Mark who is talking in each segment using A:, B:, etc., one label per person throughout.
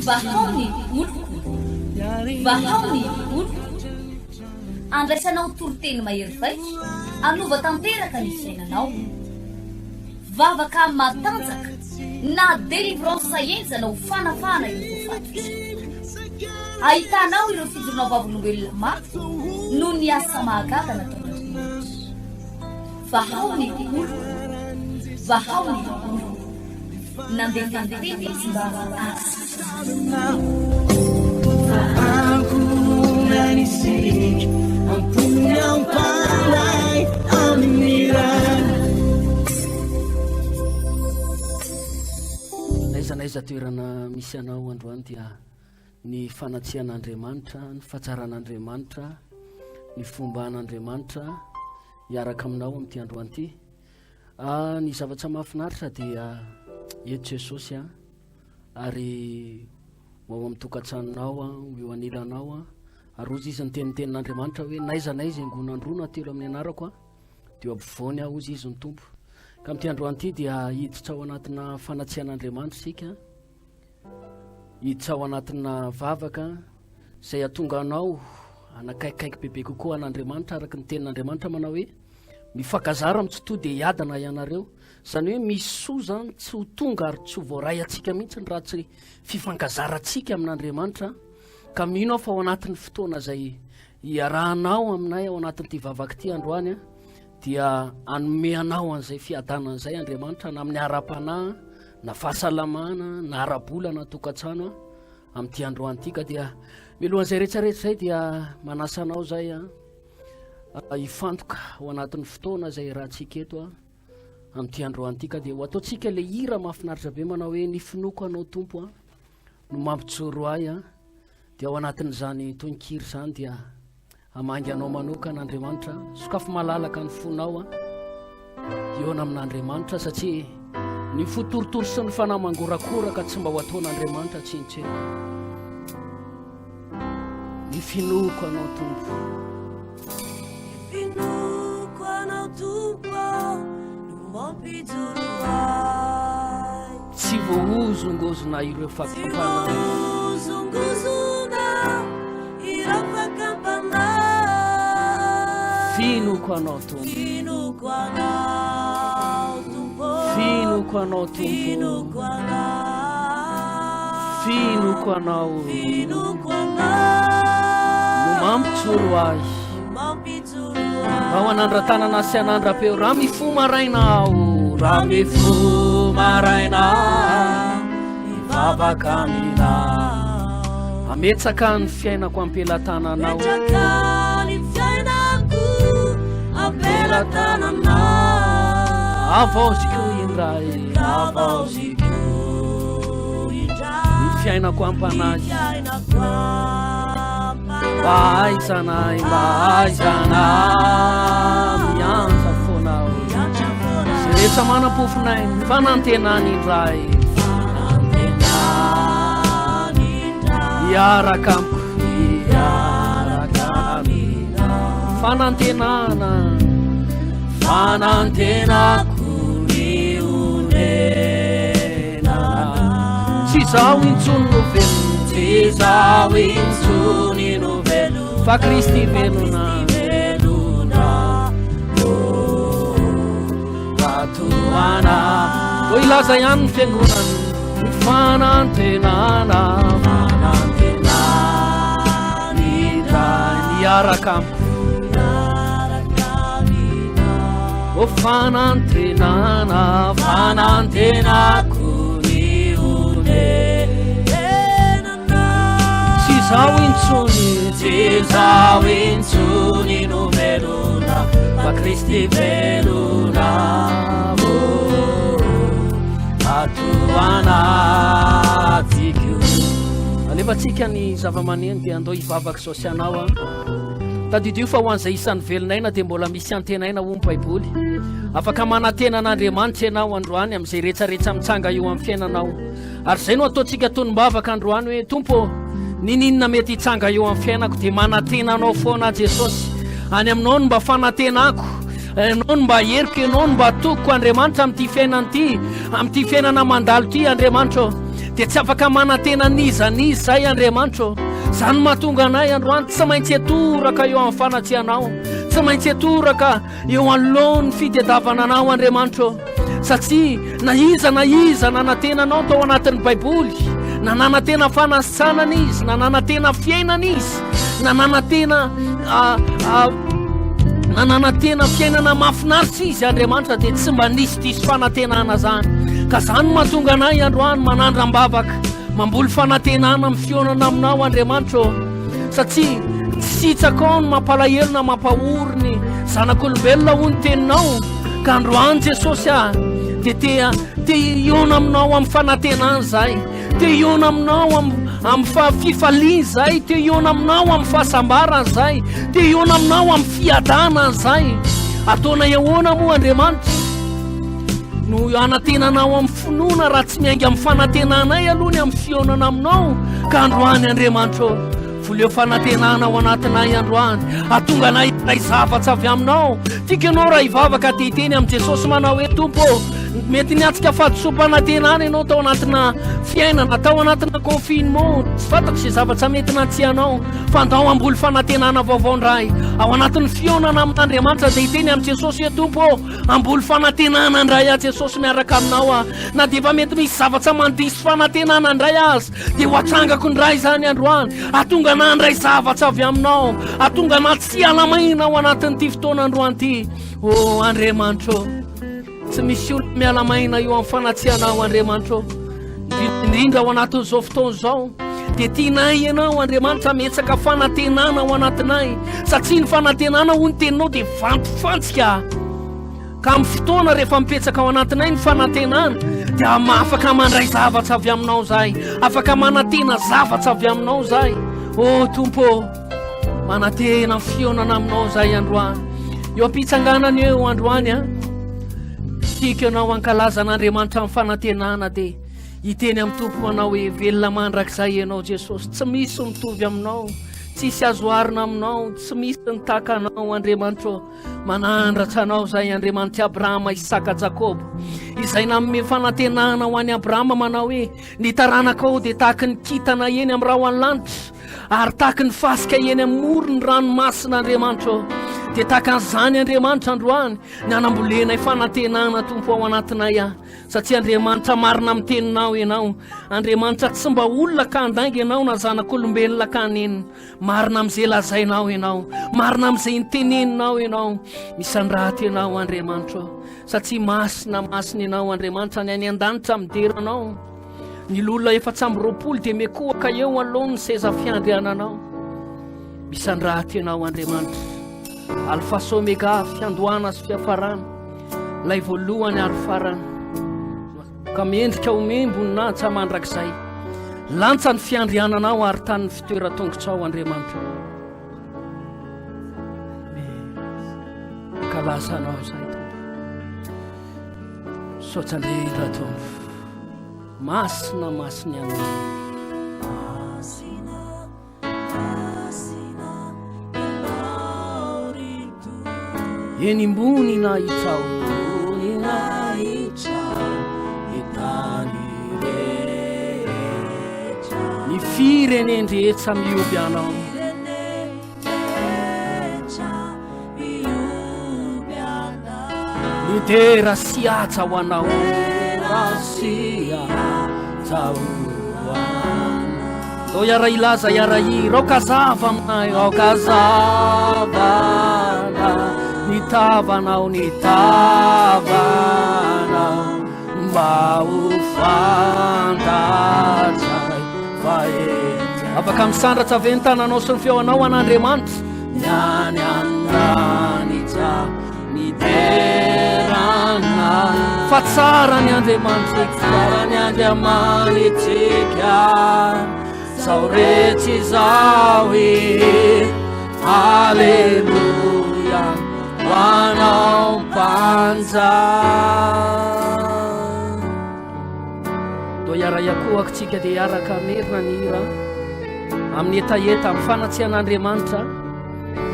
A: Vahao ny Oloko. Vahao ny Oloko. Andraisanao toroteny mahery vaika, anova tanteraka ny fiainanao. Vavaka matanjaka na délivrance enjana ho fanafana ireo fatotra. Ahitanao ireo fijorona vavolombelona mafy noho ny asa mahagaga nataon'Andriamanitra. Vahao ny Oloko. Vahao ny Oloko. Nandeha tanteny izy mba asa.
B: Naiza toerana misy anao androany dia ny fanatsian'Andriamanitra, ny fatsaran'Andriamanitra, ny fomba an'Andriamanitra hiaraka aminao amin'ity androany ity. Ny zavatra mahafinaritra dia eto Jesosy ary ao amin'ny tokantranonao eo anilanao ary ozy izy ny tenitenin'Andriamanitra hoe naiza angonandrona telo amin'ny anarako dia ampovoany ozy izy ny tompo. Ka amin'ity androany ity dia hiditra ao anatina fanatsian'Andriamanitra isika, hiditra ao anatina vavaka izay atonga anao anakaikikaiky bebe kokoa an'Andriamanitra araka ny tenin'Andriamanitra manao hoe mifakazara tsy to dia hiadana ianareo. Zany hoe misy soa zany tsy ho tonga ary tsy ho voaray atsika mihitsy ny raha tsy fifankazarantsika amin'Andriamanitra. Ka mino aho fa ao anatin'ny fotoana izay hiarahanao aminay ao anatin'ity vavaka ity androany dia anome anao an'izay fiadanana izay Andriamanitra na amin'ny ara-panahy na fahasalamana na ara-bola na tokantrano amin'ity androany ity. Ka dia milohan'izay rehetrarehetra izay dia manasa anao izay hifantoka ao anatin'ny fotoana izay rahantsika eto amin'ity androany ity. Ka dia ho ataontsika le hira mahafinaritra be manao hoe ny finoko anao tompo no mampijoro ahy dia ao anatin'izany tononkira izany dia hamangy anao manokana Andriamanitra, sokafo malalaka ny fonao eo amin'Andriamanitra satria ny fotorotoro sy ny fanahy mangorakoraka tsy mba ho ataon'Andriamanitra tsinitsy. Ny finoko anao tompo,
C: finoko anao tompo no mampijoro ahy,
B: tsy voahozongozona ireo fakapana,
C: ireo fakapana.
B: Finoko anao tompo,
C: finoko anao tompo,
B: finoko anao tompo,
C: finoko anao,
B: finoko anao,
C: finoko anao
B: no mampijoro ahy,
C: mampijoro ahy.
B: ao anandran-tanana sy anandram-peo raha mifo marainao, raha mifo marainao, mivavaka aminao, ametsaka ny fiainako ampelantananao,
C: ametsaka ny fiainako ampelantananao,
B: avaoziko indray,
C: avaoziko indray,
B: ny fiainako ampanahy,
C: ny fiainako ampanahy,
B: aizanay miantsa foanao, zay rehetra manam-pofonay ny fanantenany indray, iaraka amiko, iaraka amina, fanantenako ny onena, tsy zaho intsony no velona, tsy zaho intsony no velona, fa Kristy velona, atoana ho ilaza ihany ny fiangonany ny fanantenana, niaraka o fanantenana, fanantenako ny onenana, tsy zaho intsony, tsy zaho intsony no velona, fa Kristy velona, atoanatiko. Alefatsika ny zava-maneno dia andao hivavaka sosianao tadidio fa ho an'izay isan'ny velonaina dia mbola misy antenaina ho ny baiboly, afaka manantenan'Andriamanitra ianao androany amin'izay rehetrarehetra mitsanga eo amin'ny fiainanao. Ary izay no ataontsika tonom-bavaka androany hoe tompo nininona mety hitsanga eo amin'ny fiainako dia manantenanao foana Jesosy, any aminao no mba fanatenako, ianao no mba heriko, ianao no mba tokoko Andriamanitra amin'ity fiainana ity, amin'ity fiainana mandalo ity Andriamanitra, dia tsy afaka manantena nizanizy zay Andriamanitra. Zany mahatonga anay androany tsy maintsy atoraka eo amin'ny fanatsianao, tsy maintsy atoraka eo anoloany fitadiavana anao Andriamanitra, satria na iza nanantenanao tao anatin'ny baiboly, na nanantena fanasana izy, na nanantena fiainana izy, na nanantena fiainana mahafinaritra izy Andriamanitra, dia tsy mba nisy diso fanantenana zany. Ka zany mahatonga anay androany manandram-bavaka mamboly fanantenana amin'ny fionana aminao Andriamanitra, satria tsy hitsakao no mampalahelo na mampahoriny zanak'olombelona ho ny teninao. Ka androany Jesosy dia te iona aminao amin'ny fanantenana zay, te iona aminao amin'ny fifaliana zay, te iona aminao amin'ny fahasambarana zay, te iona aminao amin'ny fiadana zay. Ataona iahoana moa Andriamanitra no anantenanao amin'ny finoana raha tsy miainga amin'ny fanantenanay aloha ny amin'ny fionana aminao. Ka androany Andriamanitra, voleo fanantenana ao anatinay androany, atonga anay ray zavatra avy aminao. Tikanao raha hivavaka dia hiteny amin'ny Jesosy manao hoe Tompo, mety niatsika fahadisom-panantenana ianao tao anatina fiainana, tao anatina confinement, tsy fantako izay zavatra mety nantsianao, fa andao amboly fanantenana vaovao ndray ao anatin'ny fionana amin'Andriamanitra. Dia hiteny amin'ny Jesosy hoe Tompo, amboly fanantenana ndray Jesosy miaraka aminao na dia efa mety misy zavatra mandiso fanantenana ndray azy, dia ho atrangako ndray zany androany. Atonga na ndray zavatra avy aminao, atonga na tsy alamaina ao anatin'ity fotoana androany ity. O Andriamanitra, tsy misy olona mialamaina io amin'ny fanatsianao Andriamanitra, indrindra ao anatin'izao fotoana izao. Dia tianay ianao Andriamanitra metsaka fanantenana ao anatinay, satria ny fanantenana ho ny teninao dia vantofantsika. Ka amin'ny fotoana rehefa mipetsaka ao anatinay ny fanantenana, dia afaka mandray zavatra avy aminao zay, afaka manantena zavatra avy aminao zay. O Tompo, manantena fionana aminao zay androany. Eo ampitsanganana eo androany tiako ianao ankalaza an'Andriamanitra amin'ny fanantenana, dia hiteny amin'ny Tompo manao hoe velona mandrakizay ianao Jesosy, tsy misy mitovy aminao, tsisy azo arina aminao, tsy misy nitaka anao Andriamanitra. Manandratra anao zay Andriamanitra Abrahama, Isaka, Jakobo, izay nanome fanantenana ho an'i Abrahama manao hoe ny taranakao dia tahaka ny kintana eny amin'ny raha lanitra, ary tahaka ny fasika eny amin'ny morony ranomasina Andriamanitra. Dia tahaka an'izany Andriamanitra androany ny anambolenay fanantenana Tompo ao anatinay satria Andriamanitra marina amin'ny teninao ianao. Andriamanitra tsy mba olona ka andainga ianao na zanak'olombelona ka nenina, marina amin'izay lazainao ianao, marina amin'izay niteneninao ianao. Misandraty ianao Andriamanitra, satria masina ianao Andriamanitra. Ny any an-danitra mideranao, ny lolona 420 dia mekohaka eo alohany ny seza fiandriananao. Misandraty ianao Andriamanitra, Alfa sy Omega, fiandohana sy fiafarana, lay voalohany ary farany. Ka mendrika omembonina mandrakizay, lantsa ny fiandriananao ary tany ny fitoeran-tongotrao Andriamanitra. Kalazanao zay Tompo, sotsandrindra Tompo, masina ianao. Eny imbony na itsao, ny firenendrehetra mioby anao, ny dera siatsa ho anao, do iara ilaza iara hira, aokazava aminay, aokazavana nitavanao mba ho fandatsay faety. Afaka misandratra avy ny tananao sy ny feonao an'Andriamanitra. Niany andranitra ny derana, fa tsara ny Andriamanitra, tsara ny Andriamanitsika, zao rehetra izao Aleluia, hoanao mpanja. Do iara-iakohako tsika dia iaraka merina ny hira amin'ny etaeta, amin'ny fanatsian'Andriamanitra,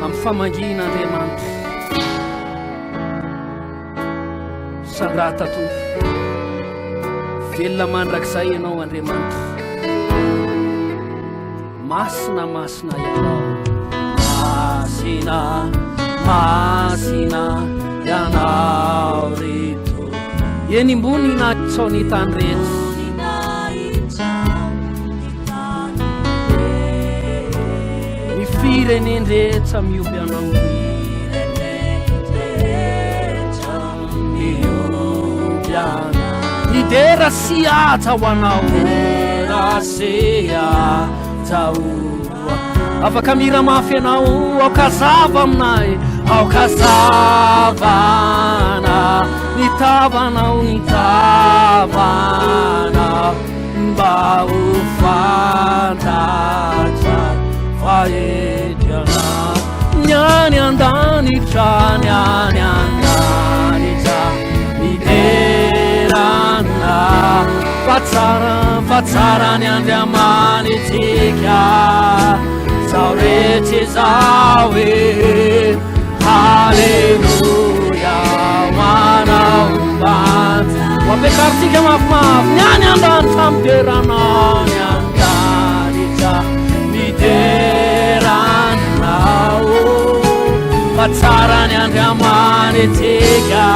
B: amin'ny famangin'Andriamanitra. sangrata tompo velona mandrakizay ianao Andriamanitra masina masina ianao masina masina ianao reto eny imbony na tsao ny tany rehetra ny fireneny rehetra mioby anao idera siaja ho anao afaka miramafy anao aokazava aminay aokazavana nitavanao nitavana mba ho fantatra faediana nyany andanitra nyany andanitra miderana fatsara ny Andriamanitsika zao rehetra zao e haleluya manao banja hoampiakarintsika mafimafy nyany andanitra miderana ny andanitra miderana fatsara ny Andriamanitsika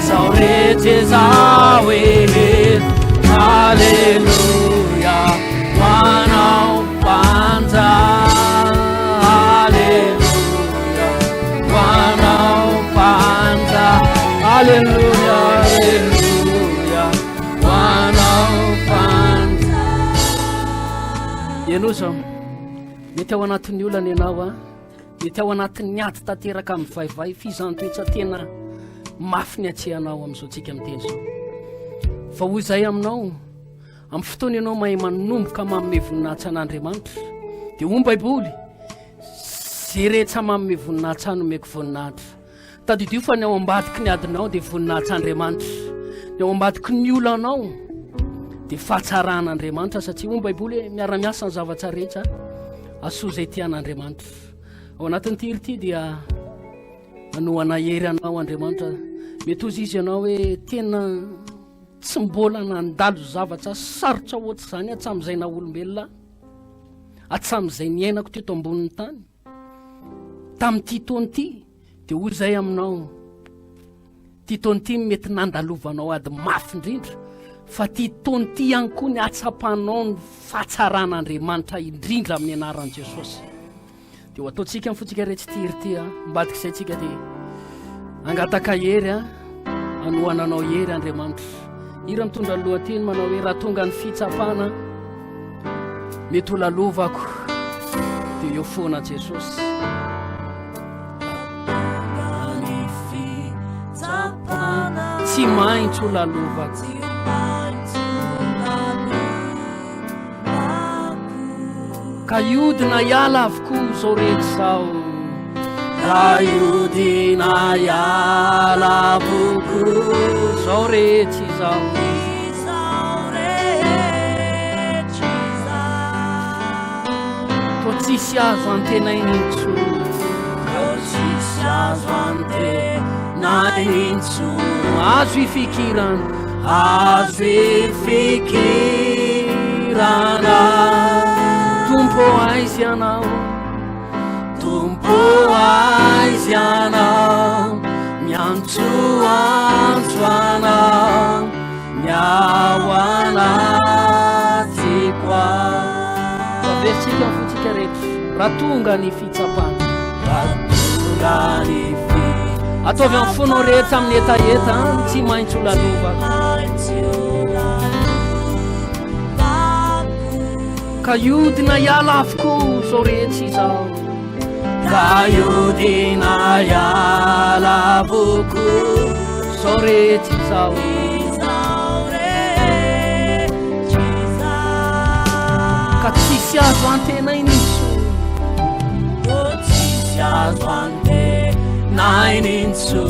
B: zao rehetra zao e haleluya manao banja haleluya manao banja haleluya haleluya manao banja ianao zao mety ao anatin'ny olana ianao a mety ao anatin'ny aty tanteraka amin'ny vaivay fizantoetsa tena mafy ny atsehanao amin'izao tsika miteny zao fa hoy zay aminao amin'ny fotoana ianao mahay manomboka manome voninahitsy an'Andriamanitra dia hoy ny baiboly zay rehetra manome voninahitsy anomeko voninahitra tadidio fa ny ao ambadiky ny adinao dia voninahitsy Andriamanitra ny ao ambadiky ny olanao dia fahatsaran'Andriamanitra satria hoy ny baiboly hoe miara-miasa ny zavatra rehetra asoa zay tian'Andriamanitra ao anatin'ny tiry ity dia anoana hery anao Andriamanitra mety ozy izy ianao hoe tena tsy mbola nandalo zavatra sarotra ohatry zany atsam'izay na olombelona atsam'izay ny ainako teto ambonin'ny tany tamin'ity taona ity dia hoy zay aminao ty taona ity mety nandalovanao ady mafy indrindra fa ty taona ity ihany koa ny atsapanao ny fahatsaran'Andriamanitra indrindra amin'ny anaran'i Jesosy dia ho ataontsika amin'ny fotsika rehetra tiry ity ambadika izay tsika dia angataka hery anohananao hery Andriamanitra ira mitondra ny lohateny manao hoe raha tonga ny fitsapana mety ho lalovako dia eo foana Jesosy tsy maintsy ho lalovako ka iodina hiala avokoa zao rehetra zao ka iodina hiala avokoa zao rehetra izao toa tsisy azo antenainintso toa tsisy azo antenainintso azo ifikirana azo ifikirana Tumpo aizi anao Tumpo aizi anao Miantso anao Miao anaty kwa Taveritsika fotsika rehetra raha tonga ny fitsapana raha tonga ny fitsapana ataovy amin'ny fonao rehetra amin'ny etaeta tsy maintsy ho lalovako ka iodina hiala avokoa zao rehetra izao ka iodina hiala avokoa zao rehetra izao ka tsisy azo antenainintso tsisy azo antenainintso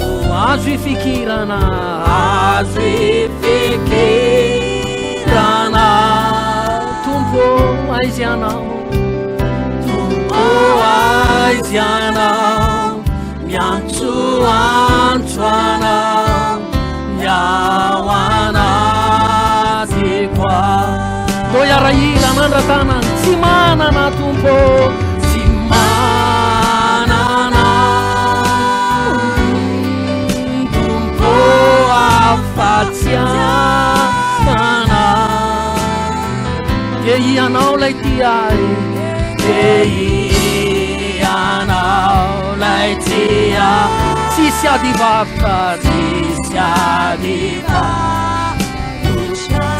B: azo ifikirana azo ifikirana Tumpo aizi anao Tumpo aizi anao Miantso anao do iarahila anandratana tsy manana tompo tsy manana tompo afatsiana dia ianao lay tiay ianao lay tia tsisy adivavitra tsisy adivavitra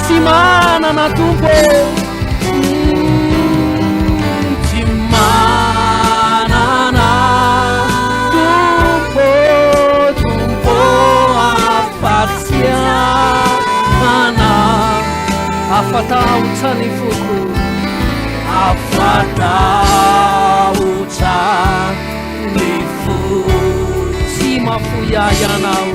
B: tsy manana tompo tsy manana tompo tompo afatsiana afatahotsany foko afatahotsany foko tsy mafoya ianao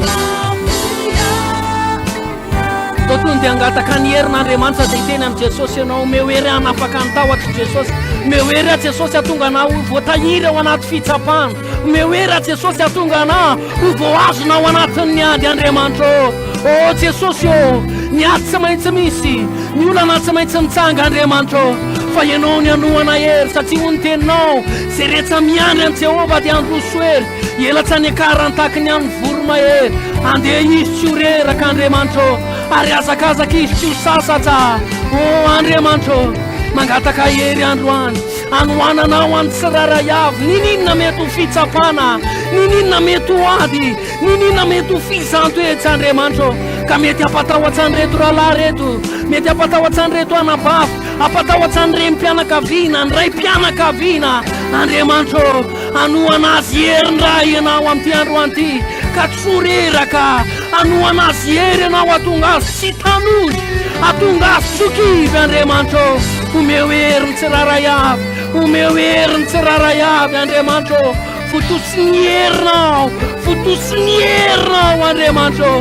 B: totony dia angataka ny herin'Andriamanitra dia hiteny amin'i Jesosy ianao mehoery anafaka ny tahotra Jesosy mehoery a Jesosy atonga anao ho voatahiry ao anaty fitsapana mehoery a Jesosy atonga anao ho voazona ao anatin'ny ady Andriamanitra ô Jesosy ô ny ady tsy maintsy misy ny olana tsy maintsy mitsanga Andriamanitra fa ianao ny anohana hery satria ho ny teninao zay rehetra miandry an' Jehova dia androsoery elatsy any akarantaky ny any voromahery andeha izy tsy ho reraka Andriamanitra ary azakazaka izy tsy ho sasatra ô Andriamanitra mangataka hery androany anohananao any tsiraray avy nininona mety ho fitsapana nininona mety ho ady nininona mety ho fizanto etsy Andriamanitra ka mety apatahoatsany reto rahalahy reto mety apatahoatsany reto anabafy apatahoatsany rem-pianakaviana ny ray mpianakaviana Andriamanitra anohana azy herin-draha ianao amin'ity androany ity ka tsy ho reraka anohana azy hery ianao atonga azy tsy tanozy atonga azy tsokivy Andriamanitra omeo hery ny tsiraray avy omeo hery ny tsiraray avy Andriamanitra fotosi ny herinao fotosi ny herinao Andriamanitra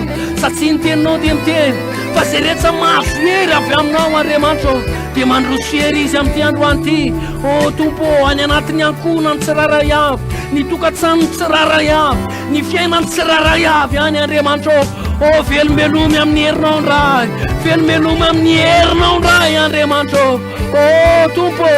B: satria ny teninao dia miteny fa zay rehetra mahazo hery avy aminao Andriamanitra dia mandroso hery izy amin'ity androany ity ô tompo any anatin'ny ankona ny tsiraray avy ny tokantrano ny tsiraray avy ny fiainany tsiraray avy any Andriamanitra ô velomelomy amin'ny herinao ndray velomelomy amin'ny herinao ndray Andriamanitra ô tompo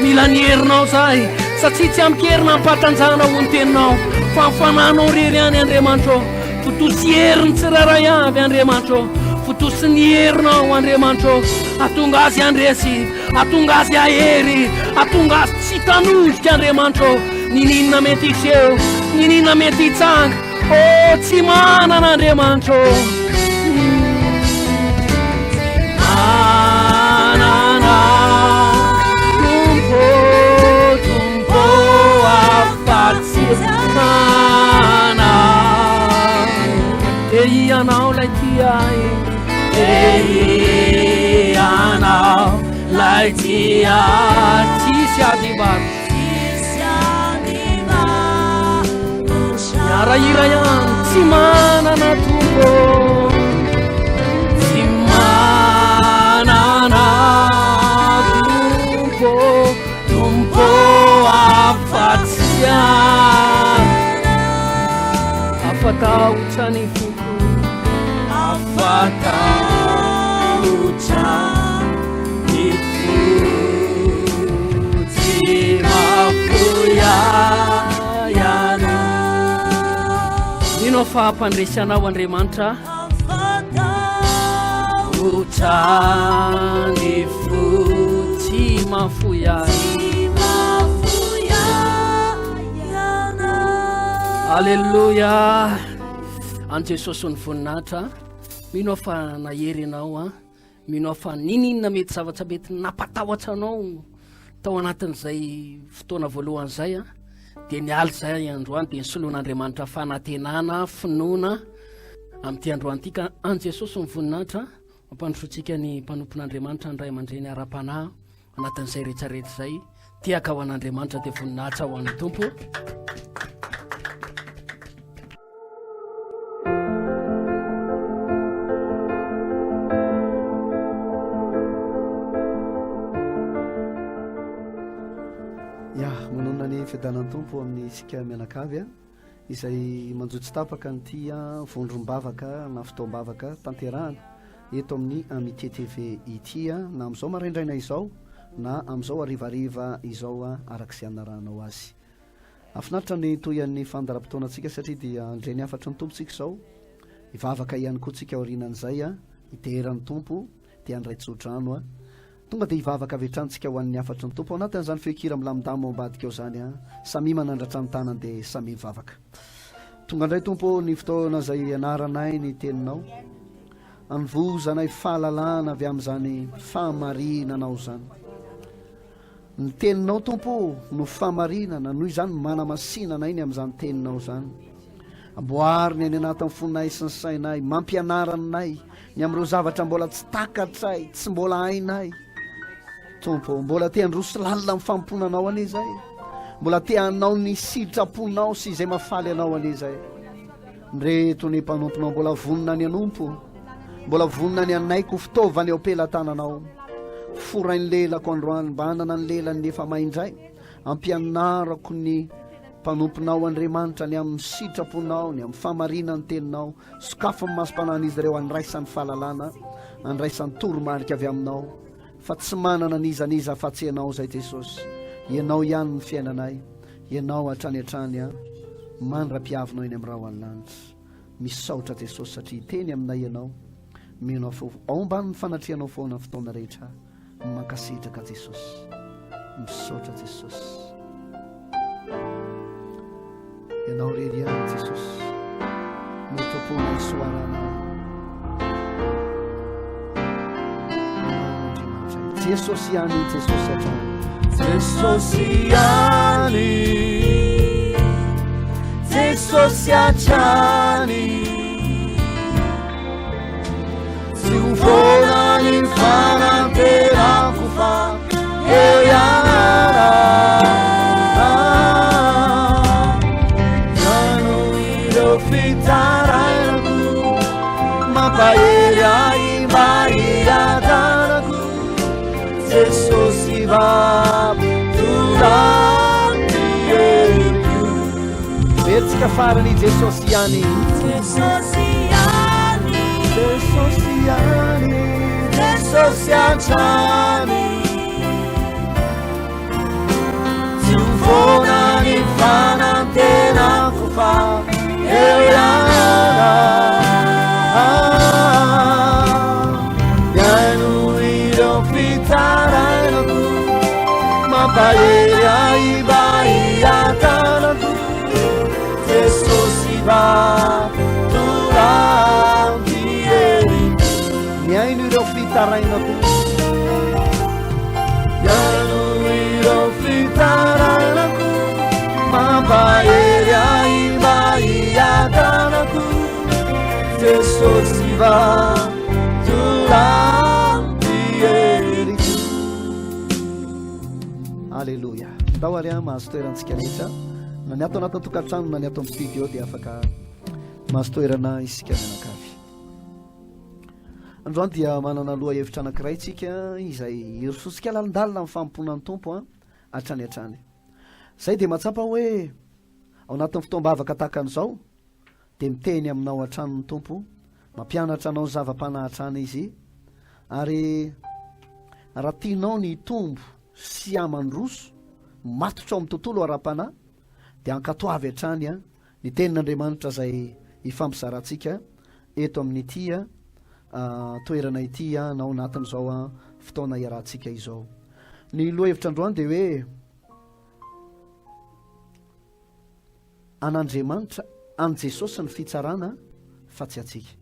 B: mila ny herinao zay satria tsy amikerina ampatanjana ho ny teninao fa mifananao rery any Andriamanitra fotosi hery ny tsiraray avy Andriamanitra fotosi ny herinao Andriamanitra atonga azy andresy atonga azy ahery atonga azy tsy tanozika Andriamanitra nininona mety iseho nininona mety hitsanga ô tsy manana Andriamanitra manana tompo tompo afatsiana ianao lay tiay ianao lay tia tsisy adivavitra miarahira ihany tsy manana tompo tsy manana tompo tompo afatsiana afatahotsany foko afatahotsany foko tsy mafoya ino fahampandresanao Andriamanitra hotsany fo tsy mafoya Alleluia an Jesosy ny voninahitra mino fa nahery anao mino fa nininona mety zavatra mety napatahotra anao tao anatin'izay fotoana voalohany zay dia nialy zay androany dia nisoloan'Andriamanitra fanantenana finoana amin'ity androany ity ka an Jesosy ny voninahitra mampandrosotsika ny mpanompon'Andriamanitra ny ray aman-dreny ara-panahy anatin'izay rehetrarehetra zay tiaka ho an'Andriamanitra dia voninahitra ho an'ny Tompo
D: fiadanany tompo amin'ny sika mianakavy izay manjotsy tapaka nyty vondrom-bavaka na fotoam-bavaka tanterahana eto amin'ny amitié tv ity a na amin'izao maraindraina izao na amin'izao arivariva izao a arak'izay anaranao azy. Afinaritra ny toyan'ny fandaram-potoanantsika satria dia andray ny afatra ny tompontsika izao ivavaka ihany koa tsika aorinan'izay a iteran'ny tompo dia andraitsodrano a tonga dia hivavaka avy hatranytsika ho an'ny afatry ny tompo ao anatin'izany feokira milamindamo ao ambadika eo zany a samy manandratra ny tanany dia samy mivavaka. Tonga indray tompo ny fotoana izay anaranay ny teninao anvozanay fahalalana avy amin'izany fahamarinanao zany. Ny teninao tompo no fahamarinana noho izany manamasinana iny amin'izany teninao zany. Amboariny any anatin'ny fonay sy ny sainay, mampianaranay ny amin'ireo zavatra mbola tsy takatray, tsy mbola hainay. Tompo, mbola te handroso lalina amin'ny famponanao anie zay, mbola te hanao ny sitraponao sy izay mafaly anao anie zay. Ndreto ny mpanomponao mbola vonina ny anompo, mbola vonina ny anaiko fitaovany eo pelatananao. Forainy lelako androany mba hanana ny lelany efa maindray, ampianarako ny mpanomponao Andriamanitra ny amin'ny sitraponao, ny amin'ny fahamarinany teninao, sokafo amin'ny masom-panan'izy ireo andraisan'ny fahalalana, andraisan'ny toromarika avy aminao, fa tsy manana nizaniza afa-tsy ianao zay Jesosy. Ianao ihany ny fiainanay, ianao hatrany hatrany a mandra-piavinao eny amin'ny rahoanlanitra. Misaotra Jesosy satria teny aminay ianao, menao fo ao ambany ny fanatrianao foana ny fotoana rehetra. Mankasitraka Jesosy, misaotra Jesosy. Ianao rery ihany Jesosy, mitopona isoarana Jesosy ihany, Jesosy hatrany,
C: Jesosy ihany, Jesosy hatrany, tsy ho foana ny fananterako fa eo ianara. Iano ireo fitarainako, mampahery ahy mba hiadanako. Jesosy vatorandrieko,
D: betsika farany Jesosy ihany,
C: Jesosy ihany,
D: Jesosy ihany,
C: Jesosy hatrany, tsy ho foana ny fanantenako fa eo ianara. Iano ireo fitarainako, mampahery ahy mba hiadanako. Jesosy vatorandrieko,
D: miaino ireo fitarainako,
C: iano ireo fitarainako, mampahery ahy mba hiadanako. Jesosy vatorandrieko.
D: Alleluia. Ndao ary a mahazo toerantsika rehetra na ny ato anatin'ny tokantrano na ny ato amin'ny studio dia afaka mahazo toerana isika mianakavy. Androany dia manana loha hevitra anankiray tsika izay irosotsika lalindalina amin'ny famponan'ny tompo a hatrany hatrany. Zay dia mahatsapa hoe ao anatin'ny fotoam-bavaka tahaka an'izao dia miteny aminao hatrany ny tompo, mampianatra anao ny zava-panahatrana izy, ary raha tianao ny tombo sy amandroso matotra ao amin'ny tontolo ara-panahy dia ankatoavy hatrany a ny tenin'Andriamanitra zay ifampizarantsika eto amin'ity a toerana ity a na ao anatin'izao a fotoana iarahantsika izao. Ny loha hevitra androany dia hoe an'Andriamanitra, an' Jesosy ny fitsarana fa tsy atsika.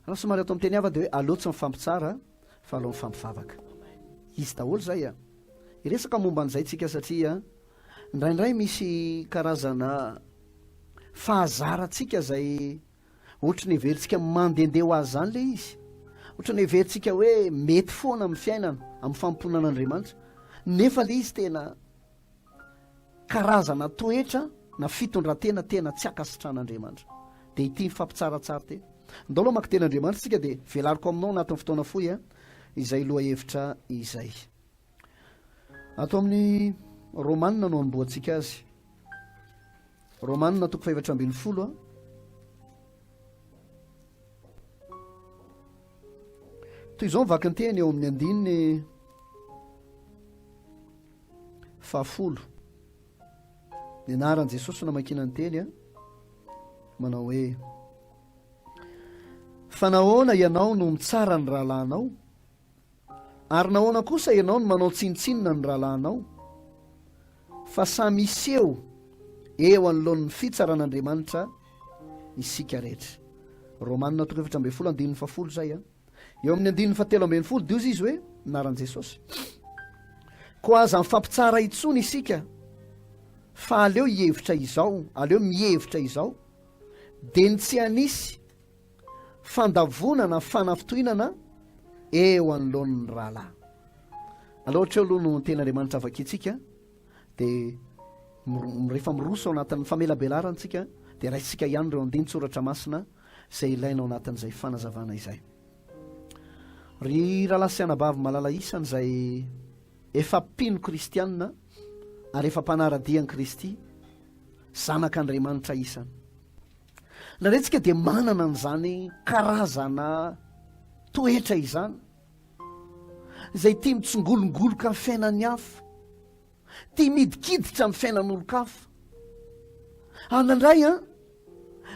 D: Raha somary ato amin'ny teny hafa dia hoe aleo tsy mifampitsara fa aleo mifampivavaka. Izy daholo zay a iresaka momba an'izay tsika satria indraindray misy karazana fahazarantsika zay ohatra ny heverintsika mandehandeha ho azy zany le izy, ohatra ny heverintsika hoe mety foana amin'ny fiainana amin'ny famponan'Andriamanitra, nefa le izy tena karazana toetra na fitondratena tena tsy akasitran'Andriamanitra. Dia ity mifampitsaratsara tena ndao aloha maka ten'Andriamanitra tsika dia velariko aminao anatin'ny fotoana fohy a izay loha hevitra izay. Ato amin'ny Romanina no amboantsika azy, Romanina 7:12 a toy izao mivaky ny teny eo amin'ny 10 ny anaran' Jesosy namakina ny teny a manao hoe fa nahoana ianao no mitsara ny rahalahinao ary nahoana kosa ianao no manao tsinitsinina ny rahalahinao fa samy iseho eo anoloan'ny fitsaran'Andriamanitra isika rehetra. Romanina 7:10 zay a eo amin'ny 17:10 dio izy hoe naran'i Jesosy koa aza mifampitsara itsony isika fa aleo ihevitra izao, aleo mihevitra izao dia ny tsy hanisy fandavonana fanafitohinana eo anoloan'ny rahalahy. Aloatra eo aloha no ten'Andriamanitra avakitsika dia rehefa miroso ao anatin'ny famelabelaranatsika dia raisitsika ihany ireo andin-tsoratra masina izay ilaina ao anatin'izay fanazavana izay. Ry rahalahy sy anabavy malala isany izay efa mpino kristianina ary efa mpanaradian'i Kristy zanak'Andriamanitra isany. Naretsika dia manana an'izany karazana toetra izany izay tia mitsongolongoloka amin'ny fiainan'ny hafa, tia midikiditra amin'ny fiainan'olon-kafa. Anandray a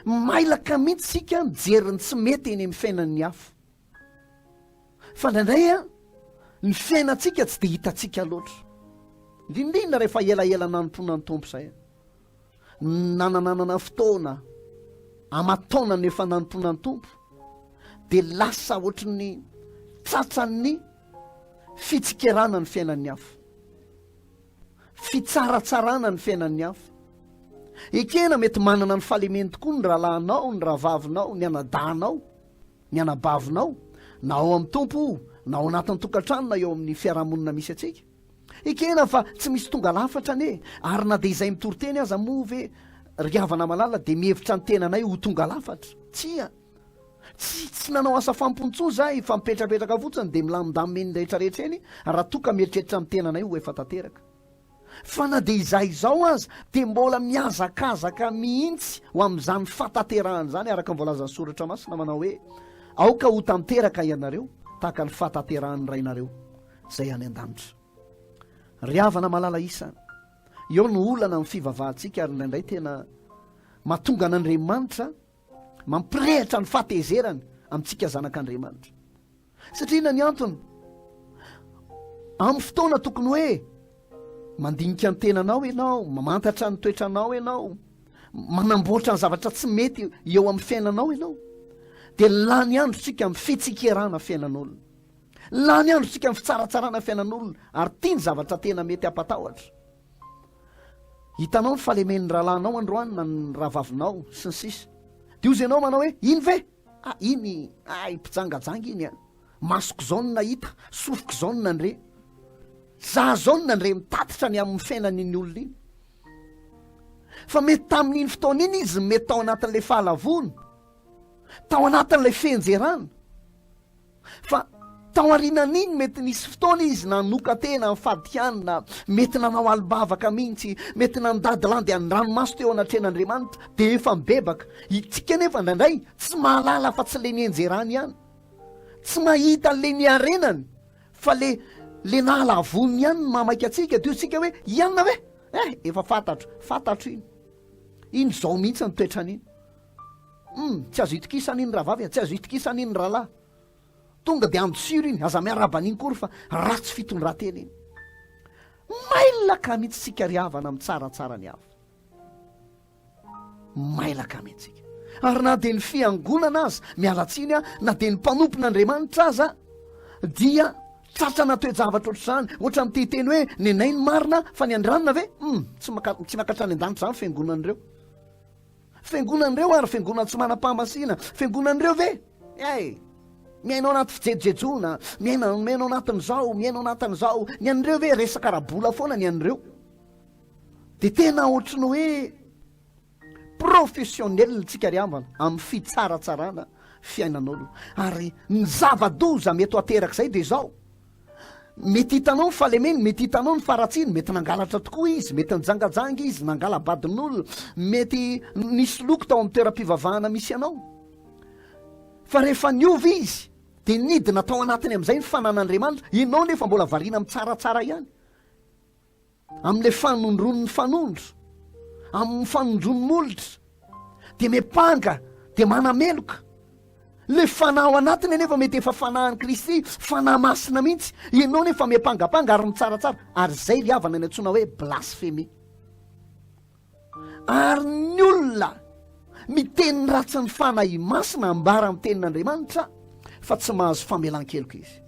D: mailaka mihitsy sika mijeriny tsy mety eny amin'ny fiainan'ny hafa, fa nandray a ny fiainantsika tsy dia hitantsika loatra, indrindrindra rehefa elaela nanomponan'ny tompo izay nananana fotoana amataonany efa nanomponan'ny tompo dia lasa ohatry ny tsatsan'ny fitsikerana ny fiainan'ny hafa, fitsaratsarana ny fiainan'ny hafa. Ekena mety manana ny fahalemeny tokoa ny rahalahinao, ny rahavavinao, ny anadanao, ny anabavinao, na ao amin'ny tompo na ao anatin'ny tokantrano na eo amin'ny fiarahamonina misy atsika. Ekena fa tsy misy tonga lafatra ane, ary na dia izay mitoriteny aza moa ve ry havana malala dia mihevitra ny tenanay ho tonga lafatra. Tsia, tsy nanao asa fampontsony zahay fa mipetrapetraka fotsiny dia milamindaminy rehetrarehetra eny raha toka mieritreritra amin'ny tenanay ho efa tanteraka. Fa na dia izay izao aza dia mbola miazakazaka mihitsy ho amin'izany fatanterahana izany, araka ny voalazan'ny soratra masina manao hoe aoka ho tanteraka ianareo tahaka ny fatanterahany rainareo izay any an-danitra. Ry havana malala isany, eo no olana amin'ny fivavahantsika ary indraindray tena mahatonga an'Andriamanitra mampirehitra ny fahatezerany amintsika zanak'Andriamanitra. Satria na ny antony amin'ny fotoana tokony hoe mandinika ny tenanao ianao, mamantatra ny toetranao ianao, manamboatra ny zavatra tsy mety eo amin'ny fiainanao ianao, dia lany androtsika amin'ny fitsikerana fiainan'olona, lany androtsika amin'ny fitsaratsarana fiainan'olona ary tia ny zavatra tena mety hampatahotra. Hitanao ny fahalemen'ny rahalahinao androany na ny rahavavinao sy ny sisa, dia ozy ianao manao hoe iny ve? Iny mpijangajanga iny masoko zao no nahita, sofiko zao no nandre, za zao no nandre mitatitra ny amin'ny fiainan'iny olona iny. Fa mety tamin'iny fotoana iny izy mety tao anatin'ilay fahalavony, tao anatin'ilay fenjerana, fa tao arinan'iny mety nisy fotoana izy nanoka tena mifadikanina, mety nanao alibavaka mihitsy, mety nandadilandy any ranomaso teo anatren'Andriamanitra dia efa mibebaka. Itsika nefa indraindray tsy mahalala fa tsy le nienjerany ihany, tsy mahita le niarenany, fa le nahalavony ihany mamaika atsika. Dia tsika hoe ianona ve? Efa fantatro iny zao mihitsy ny toetran'iny. Tsy azo itokisany iny rahavavy, tsy azo itokisany iny rahalahy, tonga dia andosiro iny, aza miaraban'iny kory fa ratsy fitondratena iny. Mailaka mihitsy sika ry havana amin'ny tsaratsara ny hafa, mailaka mihitsy sika. Ary na dia ny fiangonana aza mialatsiny na dia ny mpanompon'Andriamanitra aza dia tratrana toe-javatra ohatr'izany, ohatra miteny hoe ny anay ny marina fa ny andranina ve? Tsy makatra any an-danitra izany fiangonan'ireo, fiangonan'ireo ary fiangonana tsy manam-pahamasina, fiangonan'ireo ve? Miainao anaty fijejojejoana, miainao anatin'izao, miainao anatin'izao, ny an'ireo ve resaka rabola foana ny an'ireo. Dia tena ohatry ny hoe professionnel tsika ry havana amin'ny fitsaratsarana fiainan'olo. Ary ny zava-doza mety ho ateraka izay dia izao, mety hitanao ny fahalemeny, mety hitanao ny faratsiny, mety nangalatra tokoa izy, mety nijangajanga izy, nangala badin'olona, mety nisy loko tao amin'ny toeram-pivavahana misy ianao. Fa rehefa niova izy de nidina tao anatiny amin'izay ny fanan'andriamanitra inao nefa mbola variana amin'ny tsaratsara ihany amin'le fanondron'ny fanondro amin'ny fanondron'ny molitra de mepanga de manameloka le fanahy anatiny nefa mety efa fanahin'ny Kristy fanahy masina mihitsy inao nefa mepangapanga ary mitsaratsara ary zay ry havana ny antsoina hoe blasphemy ary ny olona miteny ratsy ny fanahy masina ambara amin'ny tenin'Andriamanitra fa tsy mahazo famelan-keloko izy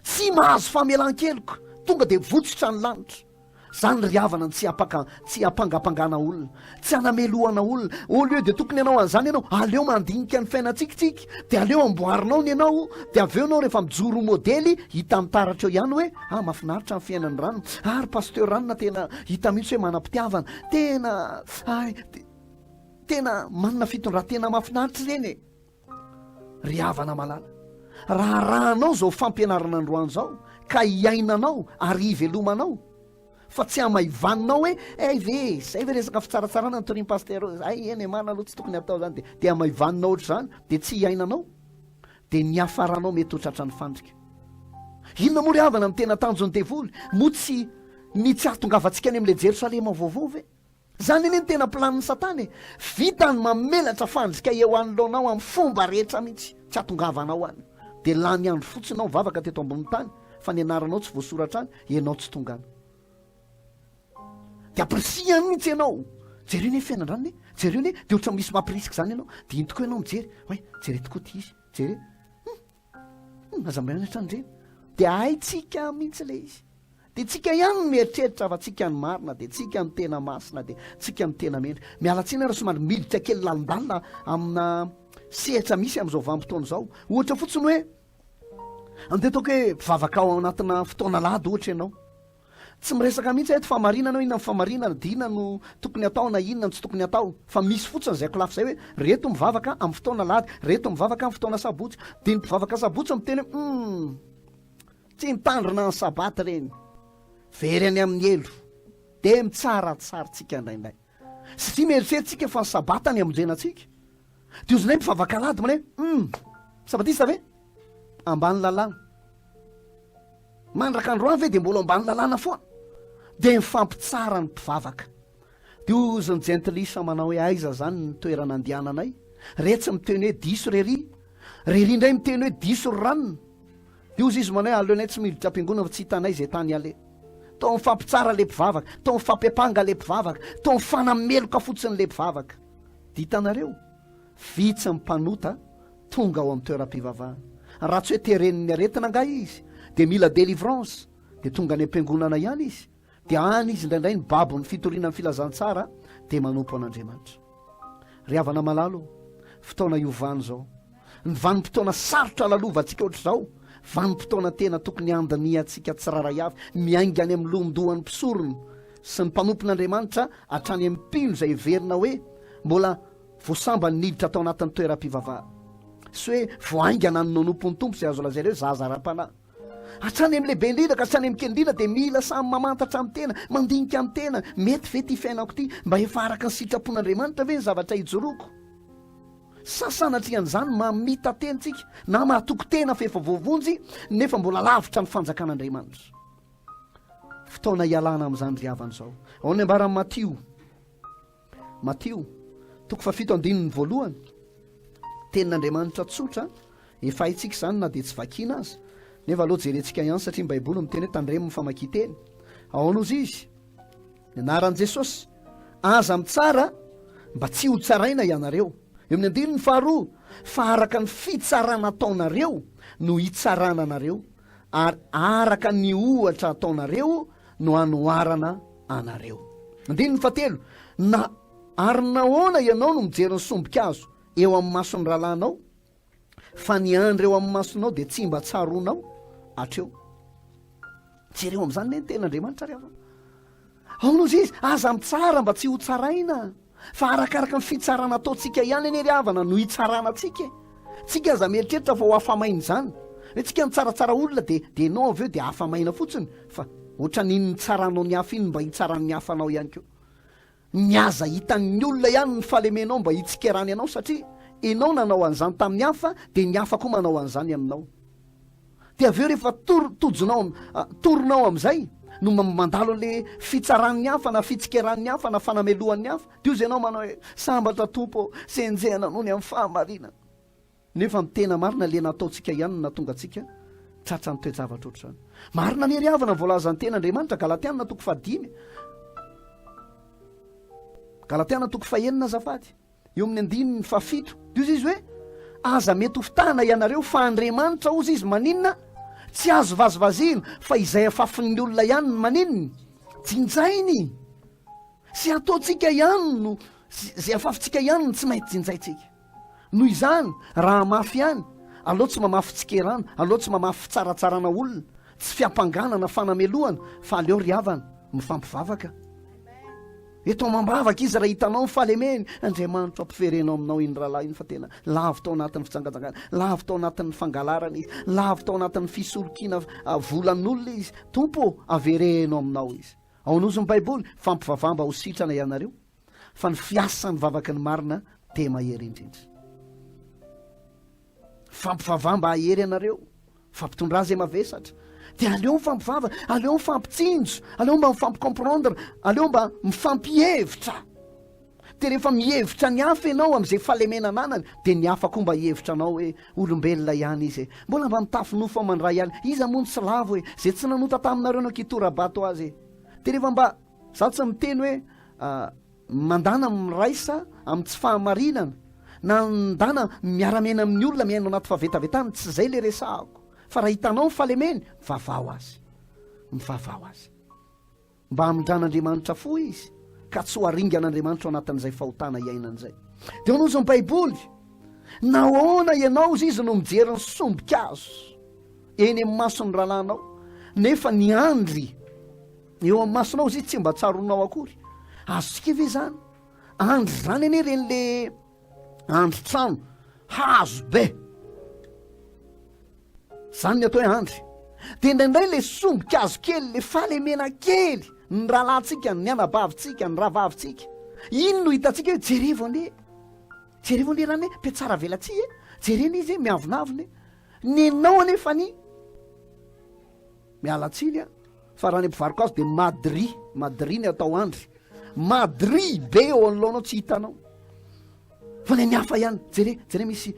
D: tsy mahazo famelan-keloko tonga de votsitra ny lanitra zany ry havana ny tsy apangapangana olona tsy anamelohana olona au lieu de tokony ianao an'izany ianao aleo mandinika ny fiainatsikitsiky de aleo amboarinao ny ianao de aveo anao rehefa mijoro modely hita mitaratra eo ihany hoe mahafinaritra ny fiainan'ny rano ary pasteur ranona tena hita mihitsy hoe manam-pitiavana tena manana fitondratena mahafinaritra ireny ry havana malala raha rahanao zao fampianarana androany zao ka hiainanao ary hivelomanao fa tsy amaivaninao hoe ve zay ve resaka fitsaratsarana ny toriny pasteur eny mana aloha tsy tokony atao zany de amaivaninao ohatr' zany de tsy hiainanao de ny afaranao mety hotratra ny fandrika inona moa ry havana amin'ny tena tanjony devoly mo tsy ahatongavantsika any amin'le Jerosalema vaovao ve zany eny ny tena planin'ny satany vitany mamelatra fandrika eo anolonao amin'ny fomba rehetra mihitsy tsy ahatongavanao any de lany andro fotsinao mivavaka teto ambony tany fa ny anaranao tsy voasoratra any ianao tsy tongana de aprisiany mihitsy ianao jereo ne fiainandrano ne jereo ne de ohatra misy mampirisika zany ianao de iny tokoa ianao mijery hoe jere tokoa ty izy jere azambatraandreny de aitsika mihitsy le izy de tsika ihany mieritreritra fa tsika ny marina de tsika ny tena masina de tsika ny tena mendry mialatsina raha somary militra kely lalindalina amina sehatra misy am'izao vanim-potoana zao ohatra fotsiny hoe andeha ataoko hoe mpivavaka ao anatina fotoana lady ohatra ianao tsy miresaka mihitsy eto famarinana inona ny famarinana de inona no tokony atao na inona no tsy tokony atao fa misy fotsiny zay kolafy zay hoe reto mivavaka amin'ny fotoana lady reto mivavaka amin'ny fotoana sabotsy de ny mpivavaka sabotsy miteny hoe tsy mitandrina ny sabata reny very any amin'ny elo de mitsaratsaritsika indraindray satria mieritreritsika fa ny sabata ny amonjenatsika de ozonay mpivavaka lady mana hoe sabatista ve ambany lalàna mandraka androany ve de mbola ambany lalàna foa de mifampitsara ny mpivavaka de ozony jentilisa manao hoe aiza zany ny toerana andiananay retsy miteny hoe diso rery indray miteny hoe diso ry ranona de ozy izy manao hoe aleonay tsy militra am-piangona fa tsy hitanay zay tany ale tao mifampitsara le mpivavaka tao mifampipanga le mpivavaka tao mifanameloka fotsiny le mpivavaka de hitanareo vitsy mpanota tonga ao amin'ny toeram-pivavahana raha tsy hoe tereniny aretina nga izy de mila délivrance de tonga any am-piangonana ihany izy de any izy indraindray ny babo ny fitoriana ny filazantsara de manompo an'Andriamanitra ry havana malalo fotoana iovany zao ny vanim-potoana sarotra lalovantsika ohatra zao vanim-potoana tena tokony andaniatsika tsiraray avy miaingany amin'ny lomdohan'ny mpisorony sy ny mpanompon'Andriamanitra hatrany amin'ny mpino zay verina hoe mbola voasamba ny niditra atao anatin'ny toeram-pivavaha sy hoe voaingana ny nonompony tompo zay azo lazay reo zazara-panahy hatrany amin'ny lehibe indrindra ka hatrany amin'ny kely indrindra de mila samy mamantatra amin'ny tena mandinika amin'ny tena mety ve ty fiainako ty mba efa araka ny sitrapon'Andriamanitra ve ny zavatra hijoroko sasanatrian'izany mamita tentsika na mahatoko tena fa efa voavonjy nefa mbola lavitra ny fanjakan'Andriamanitra fotoana ialana amin'izany ry havana zao ao ny ambaran'ny Matio 7:1 tenin'Andriamanitra tsotra efa haitsika zany na de tsy vakiana azy nefa aloha jerentsika ihany satria ny baiboly miteny hoe tandremo ny famakian-teny ao anozy izy ny anaran'i Jesosy aza mitsara mba tsy ho tsaraina ianareo eo amin'ny andiny ny faharoa fa araka ny fitsarana ataonareo no hitsarana anareo ary araka ny ohatra ataonareo no anoharana anareo andiny ny fahatelo na ary nahoana ianao no mijery ny sombikazo eo amin'ny mason'ny rahalanao fa ny andro eo amin'ny masonao de tsy mba tsaronao atreo jereo amin'izany ne ny ten'Andriamanitra ry havana aonozy izy aza mitsara mba tsy ho tsaraina fa arakaraka ny fitsarana ataotsika ihany eny ry havana no hitsarana tsika tsika aza mieritreritra fa ho hafamaina izany hoe tsika nitsaratsara olona de nao aveo de hafamaina fotsiny fa ohatra niny nitsaranao ny hafa iny mba hitsaran'ny hafanao ihany keo ny aza hitan'ny olona ihany ny fahalemenao mba hitsikerany ianao satria ianao nanao an'izany tamin'ny hafa de ny hafa koa manao an'izany aminao de aveo rehefa toronao am'izay no mandalo le fitsaran'ny hafa na fitsikeran'ny hafa na fanamelohan'ny hafa de io zay anao manao hoe sambatra tompo senjehana noho ny amin'ny fahamarina nefa mitena marina le nataontsika ihany na tonga atsika tratra ny toejavatra oatra zany marina ny riavana voalazan'ny tena Andriamanitra Galatiana toko 5 Galatiana toko 9 azafady eo amin'ny 7 de io izy hoe aza mety hofitahana ianareo fa Andriamanitra ozy izy maninona tsy azo vazivazina fa izay afafin'ny olona ihany maninony jinjainy sy ataontsika ihany no zay afafintsika ihany no tsy mainty jinjaitsika noho izany raha mafy ihany aloha tsy mamafy tsikerana aloha tsy mamafy tsaratsarana olona tsy fiampanganana fanamelohana fa aleo riavana mifampivavaka eto mambavaka izy raha hitanao mifalemeny Andriamanitra ampiferenao aminao iny rahalahy iny fa tena lavo tao anatin'ny fitsangatsangana lavo tao anatin'ny fangalarana izy lavo tao anatin'ny fisolokiana volan'olona izy tompo averenao aminao izy ao an'ozony baiboly fampivavamba ho sitrana ianareo fa ny fiasany vavaky ny marina de mahery indrindra fampivavamba ahery ianareo fampitondra zay mavesatra de aleo mifampivava aleo mifampitsinjo aleo mba mifampikomprendre aleo mba mifampihevitra de rehefa mihevitra ny hafa ianao am'izay falemenana anany de ny hafa koa mba hevitra anao hoe olombelona ihany izy mbola mba mitafinofo mandray ihany izy amony tsy lavo hoe zay tsy nanota taminareo no kitorabato azy de rehefa mba za tsy miteny hoe mandana miraisa amin'ny tsy fahamarinana na ndana miaramena amin'ny olona miaino anaty favetavetana tsy zay le resahako fa raha hitanao mifalemeny mivavao azy mba hamindran'Andriamanitra fo izy ka tsy ho aringan'Andriamanitra ao anatin'izay fahotana iainan'izay de onozony baiboly nahoana ianao izy no mijery ny sombikazo eny amin'ny mason'ny rahalanao nefa ny andry eo amin'ny masonao izy tsy mba tsaronao akory azosika ve zany andry zany ane reny le andry trano hazo be zany ny atao hoe andry de indraindray le sombikazo kely le falemena kely ny rahalahntsika ny anabavintsika ny rahavavitsika iny no hitantsika hoe jerevo ane rany pe tsara velatsi jereny izy miavonavony ny anao anefa ny mialatsiny fa raha ny mpivariko azy de madry ny atao andry madry be eo an'lohanao tsy hitanao fa ny hafa ihany jere misy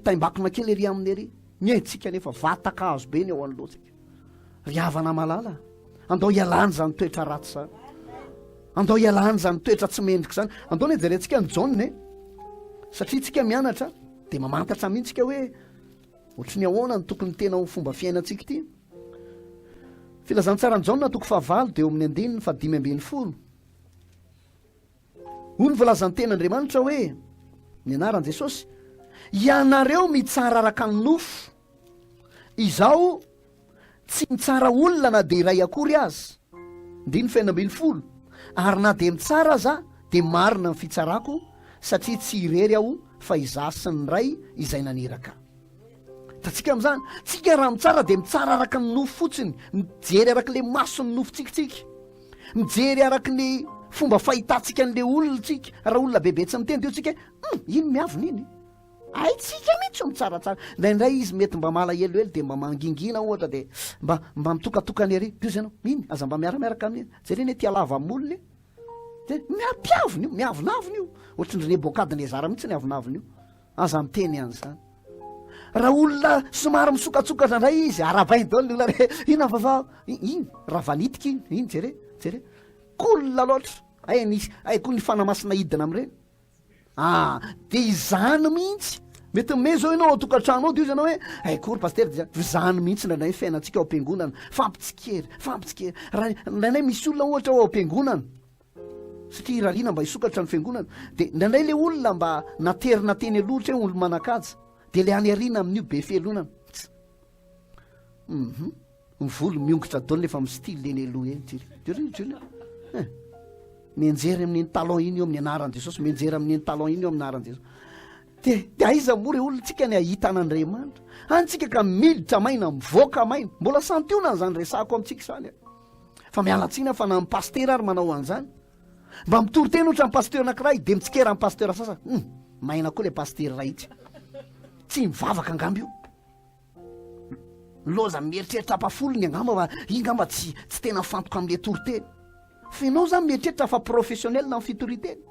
D: taimbakona kely ery amin'ny ery mietsika nefa vatakazo be ny eo an'lohatsika riavana malala andao ialany zany toetra ratsy zany andao ialany zany toetra tsy mendrika zany andao ny jerentsika ny jaune satria tsika mianatra de mamantatra mihitsika hoe ohatry ny ahoana ny tokony tena fomba fiainantsika ty filazantsara ny jaune toko 9 de eo amin'ny 5:10 hoy ny volazan'ny ten'Andriamanitra hoe ny anaran'i Jesosy ianareo mitsara araka ny nofo izao tsy mitsara olona na de iray akory azy 5:10 ary na de mitsara aza de marina ny fitsarako satria tsy irery aho fa izasy ny ray izay naniraka tatsika am'izany tsika raha mitsara de mitsara araka ny nofo fotsiny mijery araky le maso ny nofo tsikitsika mijery araky ny fomba fahitantsika n'le olontsika raha olona bebe tsy miteny de tsika iny miavona iny aitsika mihitsy mitsaratsara ndraindray izy mety mba malahelohelo de mba mangingina ohatra de mba mitokatokany ery de izy anao iny aza mba miaramiaraka aminy jereny tia lava amin'olony de miapiavony io miavonavony io ohatrany rene bokadiny zara mihitsy ny avonavony io aza miteny ihany zany raha olona somary misokatsokatra ndray izy arabainy dao ny olona re ina vavao iny raha vanitika iny jere kolona loatra ay koa ny fanamasina hidina am'ireny de izany mihitsy mety me zao ianao atokantrano ao de izy anao hoe aikory pasteur de zany mihitsy ndraindray fiainantsika ao am-piangonana fampitsikery ndraindray misy olona ohatra ao am-piangonana satria rarina mba hisokatra ny fiangonana de ndraindray le olona mba naterina teny aloatra hoe olo manakaja de le any arina amin'io be fialonana mivolo miongotra daolo lefa mistily leny aloha eny mienjery amin'iny talon iny eo amin'ny anaran'i Jesosy mienjery amin'iny talon iny eo amin'ny anaran'i Jesosy de aiza moa re olontsika ny ahitan'Andriamanitra antsika ka militra maina mivoaka maina mbola santionany zany resako amintsika zany fa mialatsina fa na ny pasteur ary manao an'izany mba mitory teny ohatra ny pasteur anankiray de mitsikera ny pasteur sasa maina koa le pasteur rahitsy tsy mivavaka angamby io loza mieritreritra ampafolony angamba fa ingamba tsy tena fantoka amin'le toriteny fa ianao zany mieritreritra fa professionnel na amin'ny fitoriteny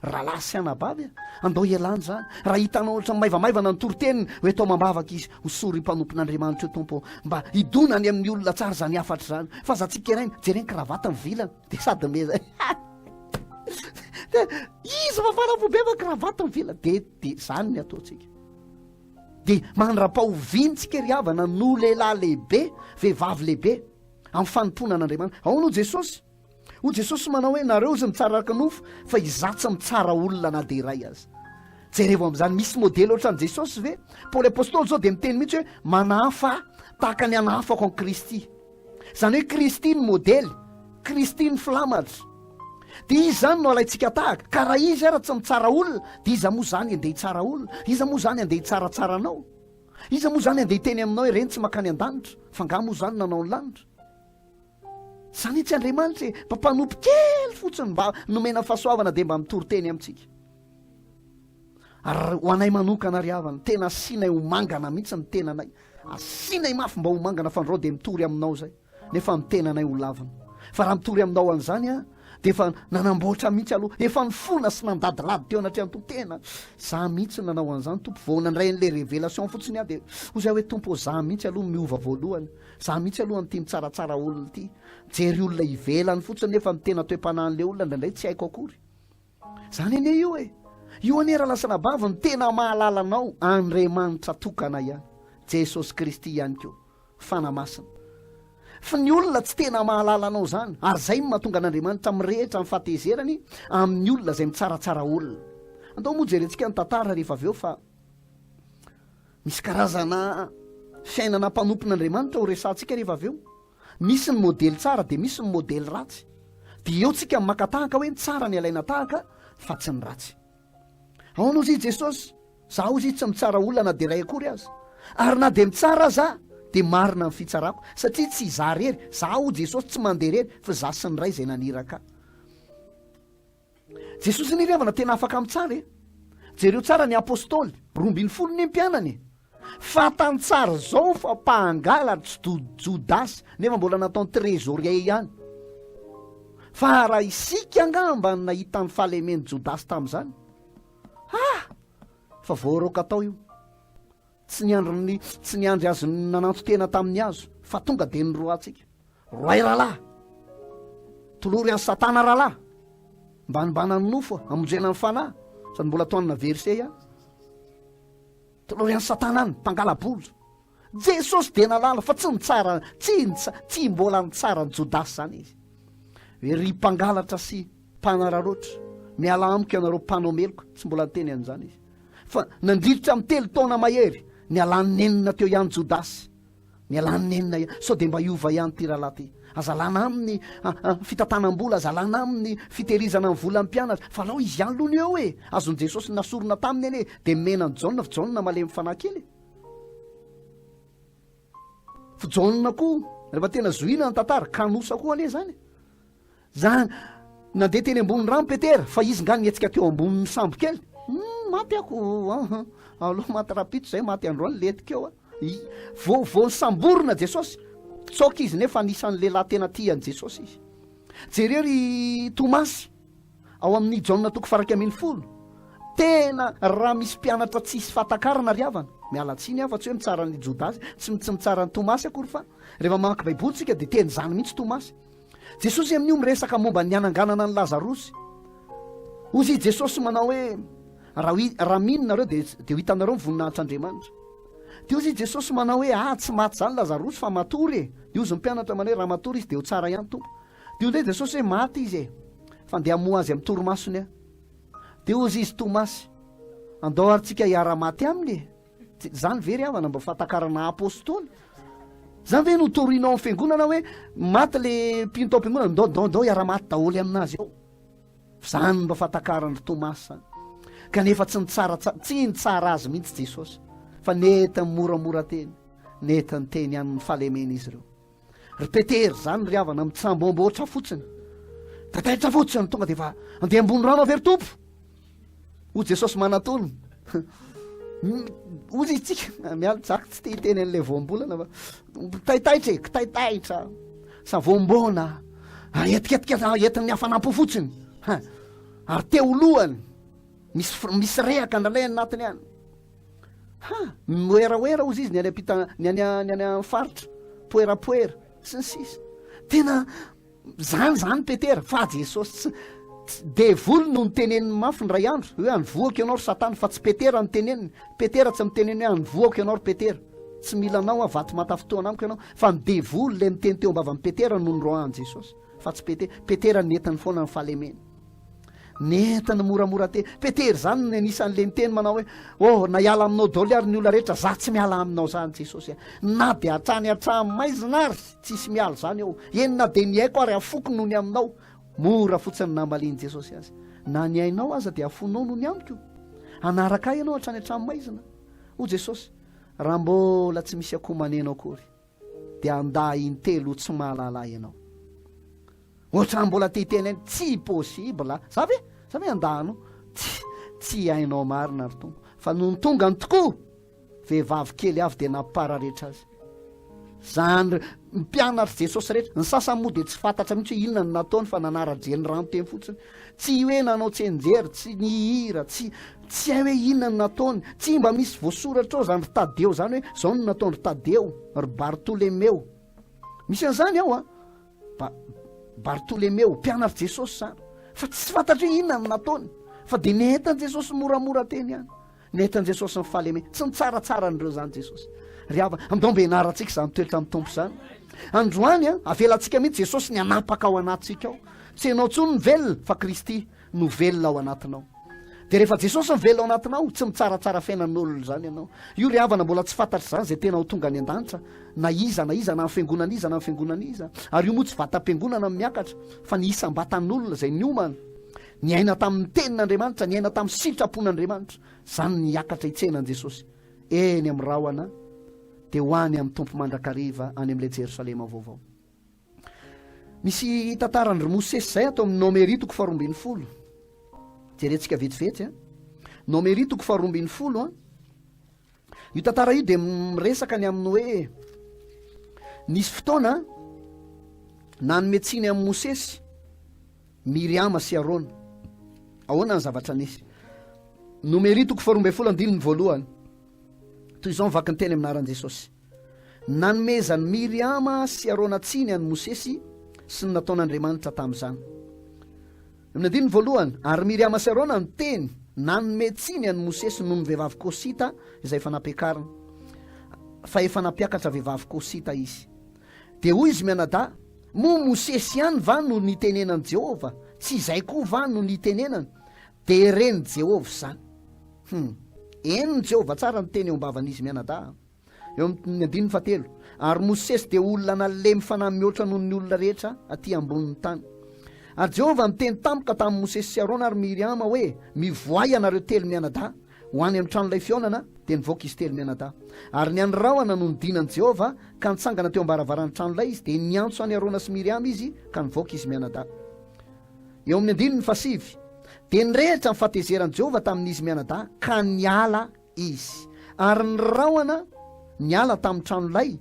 D: rahalahy sy anabavy andao ialany zany raha hitanao ohatra maivamaivana ny toriteny hoe atao mambavaka izy hosory mpanompon'andriamanitra io tompo mba hidonany amin'ny olona tsara zany afatra zany fa za tsika irainy jereny kravata mivilana de sady meza de izy fa farafobe fa kravata mivilana de zany ny ataotsika de mandrapahovintsika ry havana no lehilahy lehibe vehivavy lehibe amin'ny fanomponan'andriamanitra ao no Jesosy ho Jesosy manao hoe nareo izy mitsaraka nofo fa izatsy mitsara olona na de iray azy jerevo am'izany misy modely ohatrany Jesosy ve Paoly apôstôly zao de miteny mihitsy hoe manahafa tahaka ny anahafako an Kristy zany hoe Kristy ny modely Kristy ny filamatra de izy zany no alaitsika tahaka ka raha izy ara tsy mitsara olona de iza moa zany andeha hitsara olona iza moa zany andeha hitsaratsara anao iza moa zany andeha hiteny aminao hoe reny tsy makany an-danitra fa nga moa zany nanao ny lanitra zany itsy Andriamanitra mpampanompo kely fotsiny mba nomena fahasoavana de mba mitoriteny amintsika ary ho anay manokana ry havana tena asianay ho mangana mihitsy ny tenanay asianay mafy mba ho mangana fa ndrao de mitory aminao zay nefa mitenanay ho lavina fa raha mitory aminao an'izany de efa nanamboatra mihitsy aloha efa nifona sy nandadilady teo anatrehany tompo tena za mihitsy nanao an'izany tompo vao nandray n'le révélation fotsiny de ho zay hoe tompo za mihitsy aloha miova voalohany za mihitsy aloha n'ity mitsaratsara olona ity jery olona ivelany fotsiny nefa mitena toe-panan'le olona ndraindray tsy haiko akory zany ane io io ane raha lasa nabava ny tena mahalalanao Andriamanitra tokana ihany Jesosy Kristy ihany keo fanamasina fa ny olona tsy tena mahalala anao zany ary zay mahatonga an'Andriamanitra mirehetra amin'ny fahatezerany amin'ny olona zay mitsaratsara olona andao moa jerentsika ny tantara rehefa avy eo fa misy karazana fiainana mpanompon'Andriamanitra ho resantsika rehefa avy eo misy ny modely tsara de misy ny modely ratsy de eo tsika makatahaka hoe tsara ny alaina tahaka fa tsy ny ratsy ao no izy Jesosy zaho izy tsy mitsara olona na de ray akory azy ary na de mitsara za de marina ny fitsarako satria tsy za rery zaho Jesosy tsy mandeha rery fa za sy ny ray zay naniraka Jesosy ny revana tena afaka mitsara jereo tsara ny apôstôly 12 ny mpianany fatany tsara zao fa mpangalatry Jodasy nefa mbola nataony trésorier ihany fa raha isika angamba nahitany fahalemeny Jodasy tam'izany fa voaroka atao io tsy ny andry azo nananto tena tamin'ny azo fa tonga de ny roa atsika roay rahalahy tolory any satana rahalahy mbanibana ny nofo amonjena ny fanahy sady mbola toanina verset ihany tolory any satana any mpangala-bolo Jesosy de nalala fa tsy nitsara tsy mbola nitsara ny Jodasy zany izy hoe ry mpangalatra sy mpanararoatra miala amiko ianareo mpanomeloko tsy mbola niteny an'izany izy fa nandrivotra amin'ny telo taona mahery ny alanynenina teo ihany Jodasy ny alanynenina ihany sao de mba iova ihany ty rahalahy ty azalana amin'ny fitantanam-bola azalana amin'ny fitehirizana ny vola mpianatra fa lao izy ihany lohany eo azony Jesosy nasorona taminy eny de menany Jaona fa Jaona malemy fanahy kely fa Jaona koa rehefa tena zoina ny tantara kanosa koa ane zany nandeha teny ambony rano Petera fa izy nga nietsika teo ambony sambo kely maty ako aloha maty rapito zay maty androany letikeo vo samborona Jesosy tsoka izy nefa anisan'ny lehilahy tena tiany Jesosy izy jereo ry Tomasy ao amin'ny Jaona toko faraky aminy folo tena raha misy mpianatra tsisy fatakarana ry havana mialatsiny afa tsy hoe mitsara ny Jodasy tsy mitsara ny Tomasy akory fa rehefa mamaky baiboly tsika de teny zany mihitsy Tomasy Jesosy amin'io miresaka momba ny ananganana ny Lazarosy ozy Jesosy manao hoe raha mihinareo de ho hitanareo mivoninahitr'Andriamanitra de ozy Jesosy manao hoe tsy maty zany Lazarosy fa matory de ozy mpianatra manao hoe raha matory izy de ho tsara ihany tompo de onde Jesosy hoe maty izy fa ndeha hamoa azy amin'ny torimasony de ozy izy Tomasy andao arytsika hiara-maty aminy zany very havana mba fatakarana apôstôly zany ve no torinao amin'ny fiangonana hoe maty le mpino tao am-piangonana ndao hiara-maty daholy aminazy ao zany mba fatakarana Tomasy zany kanefa tsy nitsara azy mihitsy Jesosy fa neta moramora teny neta ny teny amin'ny fahalemena izy ireo ry Petera zany ry havana mitsamboamboatra fotsiny tataitra fotsiny tonga de fa andeha ambony rano avery tompo ho Jesosy manatony ozy itsika mialojako tsy te hiteny an'la voambolana fa taitaitra kitaitaitra sa voambona etiketika entin'ny hafanampo fotsiny ary teo lohany misy rehaka andralay anatiny any moeraoera ozy izy ny any ampita ny any faritra poerapoera sy ny sisa tena zany petera fa jesosy de volo no niteneniny mafy ny ray andro hoe anyvoako ianao ry satana fa tsy petera nyteneniny petera tsy miteneny hoe anyvoako ianao ry petera tsy mila anao avaty matafotoana amiko ianao fa ny devoly le miteny teo ambava ny petera no nyroan jesosy fa tsy petera netany foana ny fahalemeny netany moramora te petera zany ny anisan'le niteny manao hoe na hiala aminao daoly ary ny olona rehetra za tsy miala aminao zany jesosy na de atrany maizina ary tsisy miala zany eo enina de ny haiko ary afoko noho ny aminao mora fotsiny namaliny jesosy azy na ny ainao aza de afonao noho ny amiko anaraka ianao hatrany maizina ho jesosy raha mbola tsy misy akomanenao akory de anda intelo tsy mahalala ianao ohatra mbola teteny tsy possible za ve andahanao tsy hainao marina ry tompo fa noho ny tonga ny tokoa vehivavy kely avy de nampara rehetra azy zany mpianatry jesosy rehetra ny sasany moa de tsy fantatra mihitsy hoe inona ny nataony fa nanara-jeny rano teny fotsiny tsy hoe nanao tsenjery tsy nihira tsy hay hoe inona ny nataony tsy mba misy voasoratra ao zany ry tadeo zany hoe zao no nataony ry tadeo ry bartolemeo misy an'izany ao bartolemeo mpianatry jesosy zany fa tsy fantatra hoe inona ny nataony fa de netany jesosy moramora teny ihany netany jesosy ny fahalemeny tsy nitsaratsara n'ireo zany jesosy ryava amdao mbe naratsika zany toetra amin'ny tompo zany androany avelantsika mihitsy jesosy ny anapaka ao anatsika ao tsy anao tsony ny velona fa kristy no velona ao anatinao de rehefa jesosy nyvelona ao anatinao tsy mitsaratsara fiainan'olona zany ianao io ry havana mbola tsy fantatra zany zay tena ho tonga ny an-danitra na iza na ny fiangonan'iza na ny fiangonan'iza ary io moa tsy vatam-piangonana miakatra fa ny isam-batan'olona zay niomana ny aina tamin'ny tenin'Andriamanitra ny aina tamin'ny sitrapon'Andriamanitra zany niakatra hitsenan jesosy eny amin'ny rahona de hoany amin'ny tompo mandrakariva any amin'ilay Jerosalema vaovao misy tantarandry Mosesy zay atao amin'ny Nomery toko 20 jerentsika vetivety Nomery toko 20 io tantara io de miresaka ny amin'ny hoe nisy fotoana nanometsiny amin'ny Mosesy Miriama sy Arona ahoana ny zavatra nisy Nomery toko 12 andininy voalohany toy izao mivaky ny teny aminaran'i Jesosy nanomezany Miriama sy Arona tsiny any Mosesy sy ny nataon'Andriamanitra tamin'izany amin'ny andininy voalohany ary Miriama sy Arona ny teny nanometsiny any Mosesy noho ny vehivavy Kosita izay efa nampiakarina fa efa nampiakatra vehivavy Kosita izy de hoy izy mianadahy moa Mosesy ihany va no nitenenan'i Jehova tsy izay koa va no nitenenany de reny Jehova zany eny Jehova tsara ny teny eo ambavan'izy mianadahy eo amin'ny andininy 7 ary Mosesy de olona nalemy fanahy mihoatra noho ny olona rehetra aty ambonin'ny tany ary Jehova miteny tampoka tamin'ny Mosesy sy Arona ary Miriama hoe mivoay anareo telo mianadahy ho any amin'ny tranon'ilay fiaonana de nivoaka izy telo mianadahy ary ny andrahona no nidinan'i Jehova ka nitsangana teo ambaravarany tranon'ilay izy de niantso any Arona sy Miriama izy ka nivoaka izy mianadahy eo amin'ny andininy 7 de nirehitra ny fahatezeran'i Jehova tamin'izy mianadahy ka niala izy ary ny rahona niala tamin'ny tranolay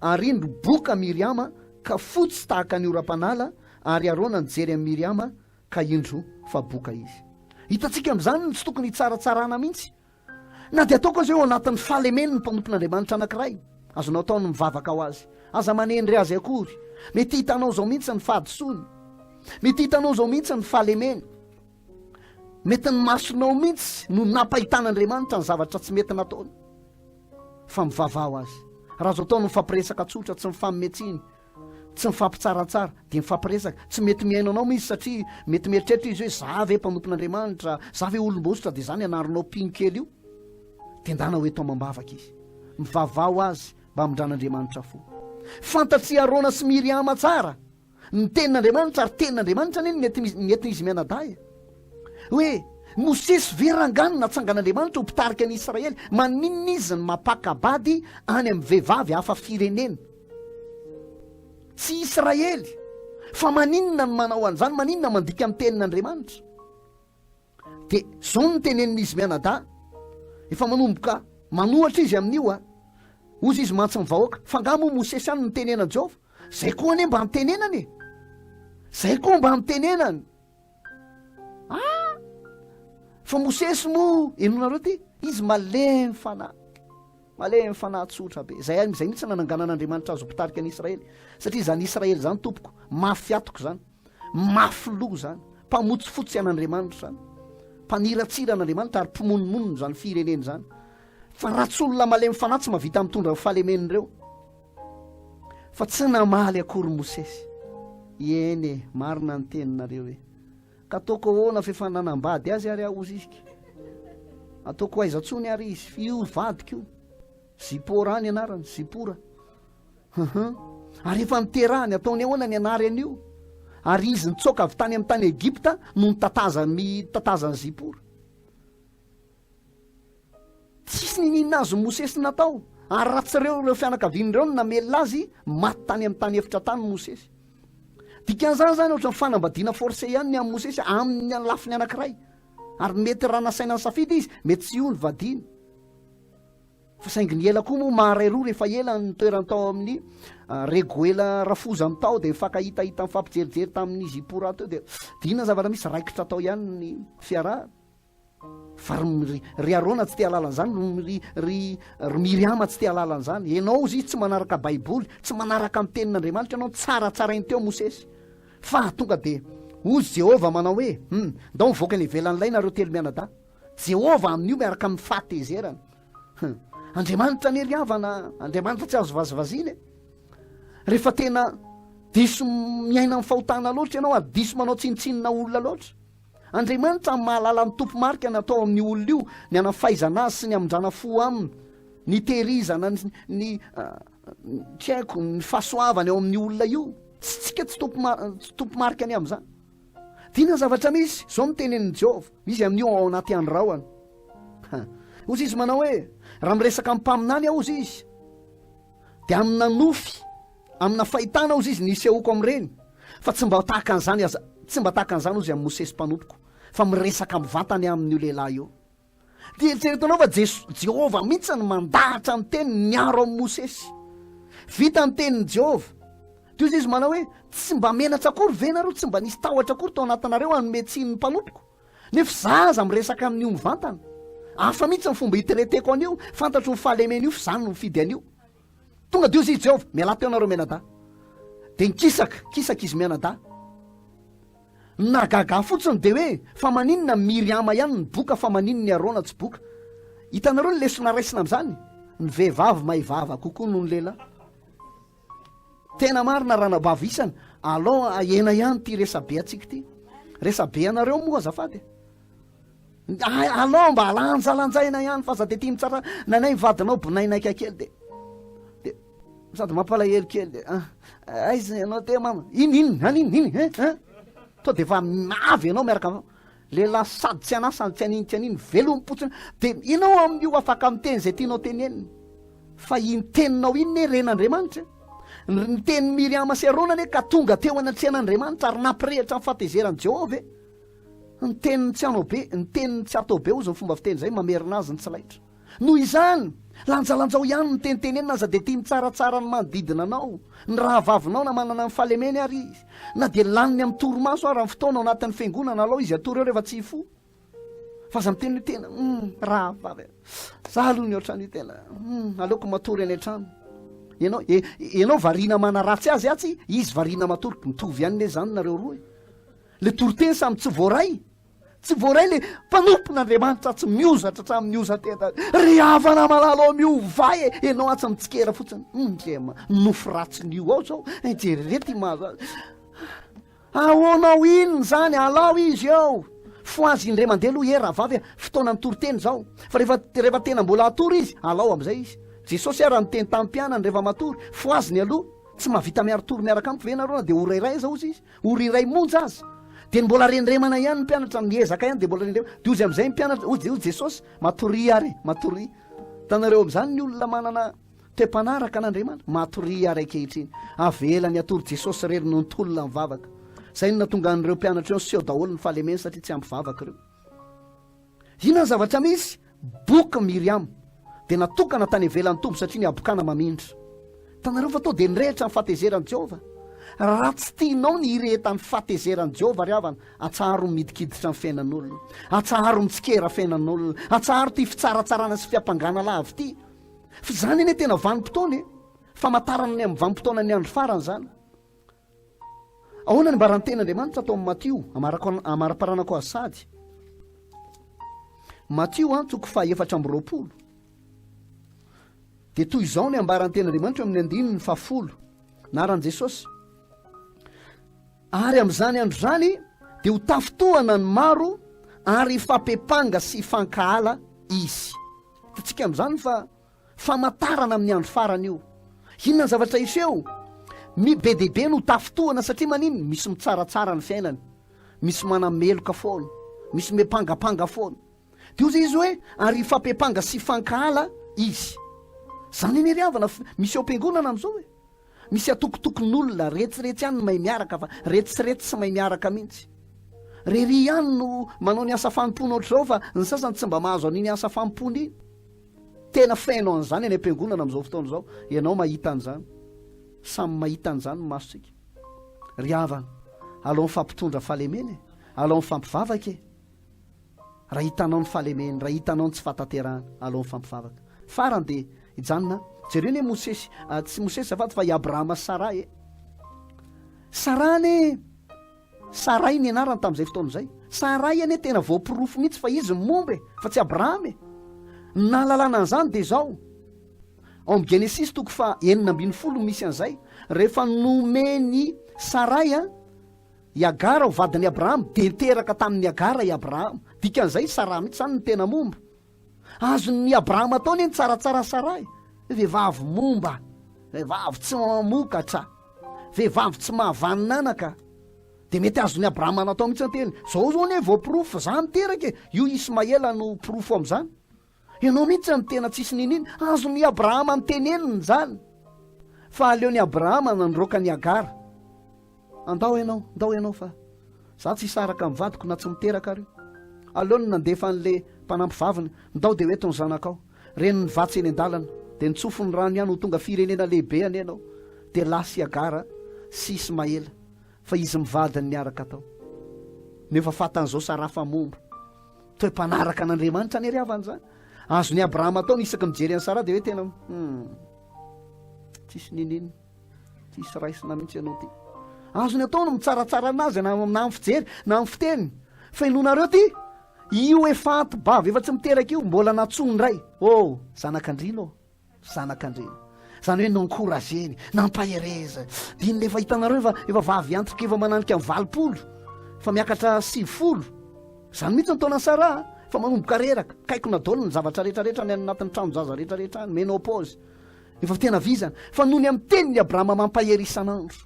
D: ary indroboka Miriama ka fotsy tahaka ny oram-panala ary Arona nijery amin'ny Miriama ka indro fa boka izy hitatsika amin'izany tsy tokony hitsaratsarana mihitsy na de ataoko azy eo anatin'ny fahalemeny ny mpanompon'Andriamanitra anankiray azonao ataony mivavaka ho azy aza manendry azy akory mety hitanao zao mihitsy ny fahadisoany mety hitanao zao mihitsy ny fahalemeny mety ny masonao mihitsy no nampahitan'Andriamanitra ny zavatra tsy mety nataony fa mivavao azy raha zao ataony mifampiresaka tsotra tsy mifammetsiny tsy mifampitsaratsara de mifampiresaka tsy mety miaino anao mihitsy satria mety mieritreritra izy hoe za ve mpanompon'Andriamanitra za ve olom-bosotra de zany anaronao pinkely io de ndana hoe tao mambavaka izy mivavao azy mba amindran'Andriamanitra fo fantatry Arona sy Miriama tsara ny tenin'Andriamanitra ary tenin'Andriamanitra neny mety izy mianadahy hoe Mosesy verangany natsangan'Andriamanitra ho mpitarika any Israely maninona izy ny mapakabady any amin'ny vehivavy hafa firenena tsy Israely fa maninona ny manao an'izany maninona mandika amin'ny tenin'Andriamanitra de zao ny tenenin'izy mianadahy efa manomboka manohatra izy amin'io a ozy izy mantsy mivahoaka fa ngamo Mosesy any nitenenany Jehova zay koa ane mba nitenenany zay koa mba nitenenany fa Mosesy mo enonareo ty izy malemy fanahy tsotra be zay mihitsy nananganan'Andriamanitra azo mpitarika any Israely satria zany Israely zany tompoko mafy atoko zany mafy lo zany mpamotsofotsy an'Andriamanitra zany mpaniratsira an'Andriamanitra ary mpimonomono zany fireneny zany fa raha tsy olona malemy fanahy tsy mavita mitondra fahalemenireo fa tsy namaly akory Mosesy eny marina ny teninareo ka ataoko ahoana fefananambady azy ary aozy izy ataoko aizatsony ary izy io vadiko io Zipora ny anarany Zipora ary efa niterahany ataony ahoana ny anary an'io ary izy nitsoka avy tany amin'ny tany Egipta no mitatazany Zipora tsisy ninina azo Mosesy natao ary ratsireo fianakavian'ireo no namelona azy maty tany amin'ny tany efitra tany Mosesy dikan'izany zany ohatra ny fanambadiana forcé ihany ny amin'ny Mosesy amin'ny lafiny anankiray ary mety raha nasaina ny safidy izy mety tsy io ny vadiny fa saingy ny ela koa moa maharay roa rehefa ela ny toerany tao amin'ny regoela rafoza amin'ny tao dia mifankahitahita mifampijerijery tamin'ny Zipora teo dia dina zavatra misy raikitra tao ihany ny fiarahana fa ry Arona tsy te halalan'izany ry Miriama tsy te halalan'izany ianao izy tsy manaraka baiboly tsy manaraka amin'ny tenin'Andriamanitra ianao tsaratsarainy teo Mosesy fa tonga dia ozy Jehova manao hoe ndao mivoaka ny ivelan'ilay nareo telo mianadahy Jehova amin'io miaraka amin'ny fahatezerana Andriamanitra ny riavana Andriamanitra tsy azo vazivaziny rehefa tena diso miaina amin'ny fahotana loatra ianao ary diso manao tsinitsinina olona loatra Andriamanitra amin'ny mahalala ny tompo marika natao amin'ny olona io ny anafaizana azy sy ny amondrana fo aminy ny tehirizana ny tsy haiko ny fahasoavana eo amin'ny olona io tsy tsika tsy tompo marika any amin'izany dina zavatra misy zao mitenen'ny Jehova izy amin'io ao anaty androahany ozy izy manao hoe raha miresaka amin'ny mpaminany aho ozy izy dia amina nofy amina fahitana ozy izy nisehoko amin'ireny fa tsy mba tahaka an'izany ozy amin'ny Mosesy mpanompoko fa miresaka amin'ny vatany amin'io lehilahy io dia eritreretanao fa Jehova mihitsy ny mandahatra amin'ny teny niaro amin'ny Mosesy vita ny tenin'ny Jehova dia ozy izy manao hoe tsy mba menatra akory ve nareo tsy mba nisy tahotra akory tao anatinareo hanome tsiny ny mpanompoko nefa zaza miresaka amin'io mivantana hafa mihitsy ny fomba hitereteko an'io fantatro ny fahalemen'io fa zany no mifidy an'io tonga dia ozy izy Jehova miala teo nareo mianadahy dia nikisaka izy mianadahy nagaga fotsiny dia hoe fa maninona Miriama ihany ny boka fa maninona ny Arona tsy boka hitanareo ny lesona raisina amin'izany ny vehivavy maivava kokoa noho ny lehilahy tena marina raha nabava isana alao ena ihany ty resabe atsika ty resabe anareo moa azafady alao mba lanjalanjaina ihany fa za dia ty mitsara nanay vadinao bonainaika kely dia sady mampalahelo kely dia aiza ianao te mama ininy to dia efa mavy ianao miaraka lehilahy sady tsy anay sady tsy aniny velompotsiny dia ianao amin'io afaka miteny zay tianao teneniny fa inteninao iny ne ren'Andriamanitra ny teny Miriama sy Arona ne ka tonga teo anatrehan'Andriamanitra ary nampirehitra amin'ny fahatezeran'i Jehova ny teniny tsy anao be ny teniny tsy atao be ozy ny fomba fiteny zay mamerina azy ny tsy laitra noho izany lanjalanjao ihany ny tenitenenina aza dia tia mitsaratsara ny manodidina anao ny raha vavinao na manana ny fahalemeny ary izy na dia laniny amin'ny toromaso ary amin'ny fotoana ao anatin'ny fiangonana alao izy atory eo rehefa tsy fo fa za miteny tena raha vavy za aloha ny ohatran'io tena aleoko matory any an-trano ianao variana manaratsy azy atsy izy variana matory mitovy ihany le zany nareo roa le toroteny samy tsy voaray le mpanompon'Andriamanitra tsy miozatra hatramin'ny ozateta ry havana malalo miovay ianao atsy mitsikera fotsiny nofo ratsin'io ao zao jererety mazo ahoanao inony zany alao izy eo fo azy indray mandeha aloha raha vavy fotoana ny toroteny zao fa rehefa tena mbola atory izy alao amin'izay izy Jesosy raha niteny tamin'ny mpianany rehefa matory fo azy ny aloha tsy mahavita miarotory miaraka amiko ve nareo dia orairay zao izy oriray monja azy dia mbola rendremana ihany ny mpianatra miezaka ihany dia mbola rendremana dia ozy amin'izay mpianatra ozy Jesosy matory tanareo amin'izany ny olona manana te-panaraka an'Andriamanitra matory ary ankehitriny avela ny atory Jesosy rery no ntolona mivavaka zay no natonga an'ireo mpianatra eo seho daholo ny fahalemeny satria tsy ampivavaka ireo ina zavatra misy boky Miriam dia natokana tany ivelan'ny tompo satria ny abokana mamindra. Tanareo fa to dia nirehitra ny fahatezeran'i Jehova. Raha tsy tianao ny irehetan'ny fahatezeran'i Jehova ry havana, atsaharo midikiditra ny fiainan'olona, atsaharo mitsikera fiainan'olona, atsaharo ty fitsaratsarana sy fiampangana lavy ty. Fa zany anie tena vanim-potoana e, famantarana ny amin'ny vanim-potoana ny andro farany zany. Ahoana ny mbarany ten'Andriamanitra atao amin'ny Matio amara-paranako azy sady. Matio toko 4:20. Dia toy izao ny ambarany ten'Andriamanitra amin'ny 9:10 naran'i Jesosy. Ary amin'izany andro zany dia ho tafotohana ny maro ary fampepanga sy fankahala izy. Tatsika amin'izany fa famantarana amin'ny andro farany io. Inona ny zavatra iseho? Be dehibe no tafotohana satria manino? Misy mitsaratsara ny fiainany, misy manameloka foana, misy mepangapanga foana. Dia izy hoe ary fampepanga sy fankahala izy. Zany ny ry havana, misy am-piangonana amin'izao hoe misy atokotokon'olona retsiletsy ihany no mahay miaraka, fa retsiletsy sy mahay miaraka mihitsy. Rery ihany no manao ny asa fampony ohatr'izao, fa ny sasany tsy mba mahazo an'iny asa fampony iny. Tena fainao an'izany any am-piangonana amin'izao fotoana izao, ianao mahita an'izany, samy mahita an'izany ny masontsika. Ry havana, alao mifampitondra fahalemena e, alao mifampivavaka e. Raha hitanao ny fahalemena, raha hitanao ny tsy fataterahana, alao mifampivavaka. Farany dia hijanona jereo ny Mosesy, tsy Mosesy afaty fa i Abrahama sy Saray e. Saray ny anarany tamin'izay fotoana izay. Saray anie tena voapirofo mihitsy fa izy momba e, fa tsy Abrahama e. Nahalalana an'izany dia zao ao amin'ny Genesis toko 9:20 misy an'izay, rehefa nomeny Saray i Agara ho vadin'i Abrahama, dia teraka tamin'ny Agara i Abrahama. Dikan'izay Sara mihitsy zany ny tena momba. Azon'ny Abrahama ataony ny tsaratsara Saray, vehivavy momba, vehivavy tsy mamokatra, vehivavy tsy mahavanonanaka. Dia mety azon'ny Abrahama natao mihitsy anteny. Zao zao anie voapirofo, za miteraka e, io Ismaela no pirofo amin'izany. Ianao mihitsy ny tena tsisy nininy, azon'ny Abrahama miteneniny zany. Fa aleon'ny Abrahama nandroaka ny Agara. Andao ianao fa za tsy hisaraka amin'ny vadiko na tsy miteraka ary. Aleony nandefa an'le mpanampy vaviny, ndao dia hoeto ny zanakao, reny ny vatsy eny an-dalana, dia nitsofony rano ihany ho tonga firenena lehibe any ianao. Dia lasy Agara sy Ismaela, fa izy mivadiny niaraka atao. Nefa fatan'izao Sara fa momba, toe mpanaraka an'Andriamanitra ny ry havana zany. Azon'ny Abrahama atao nisaky mijery an'ny Sara dia hoe tena tsisy nininy, tsisy raisina mihitsy ianao ty. Azony atao no mitsaratsara anazy na amin'ny fijery na amin'ny fiteny. Fa inonareo ty io efa antibavy efa tsy miteraka io mbola natsony ray. Zanak'Andriana zanak'Andriana, zany hoe nankorazeny, nampahereza. Diny le fa hitanareo efa vavy antrika efa mananika amin'ny 20, fa miakatra 90. Zany mihitsy ny taona Sara, fa manomboka reraka, kaiko nadolony ny zavatra rehetrarehetra ny anatin'ny trano-jaza rehetrarehetra, menopause, efa tena vizana. Fa noho ny amin'ny tenin'ny Abrahama mampahery isan'andro,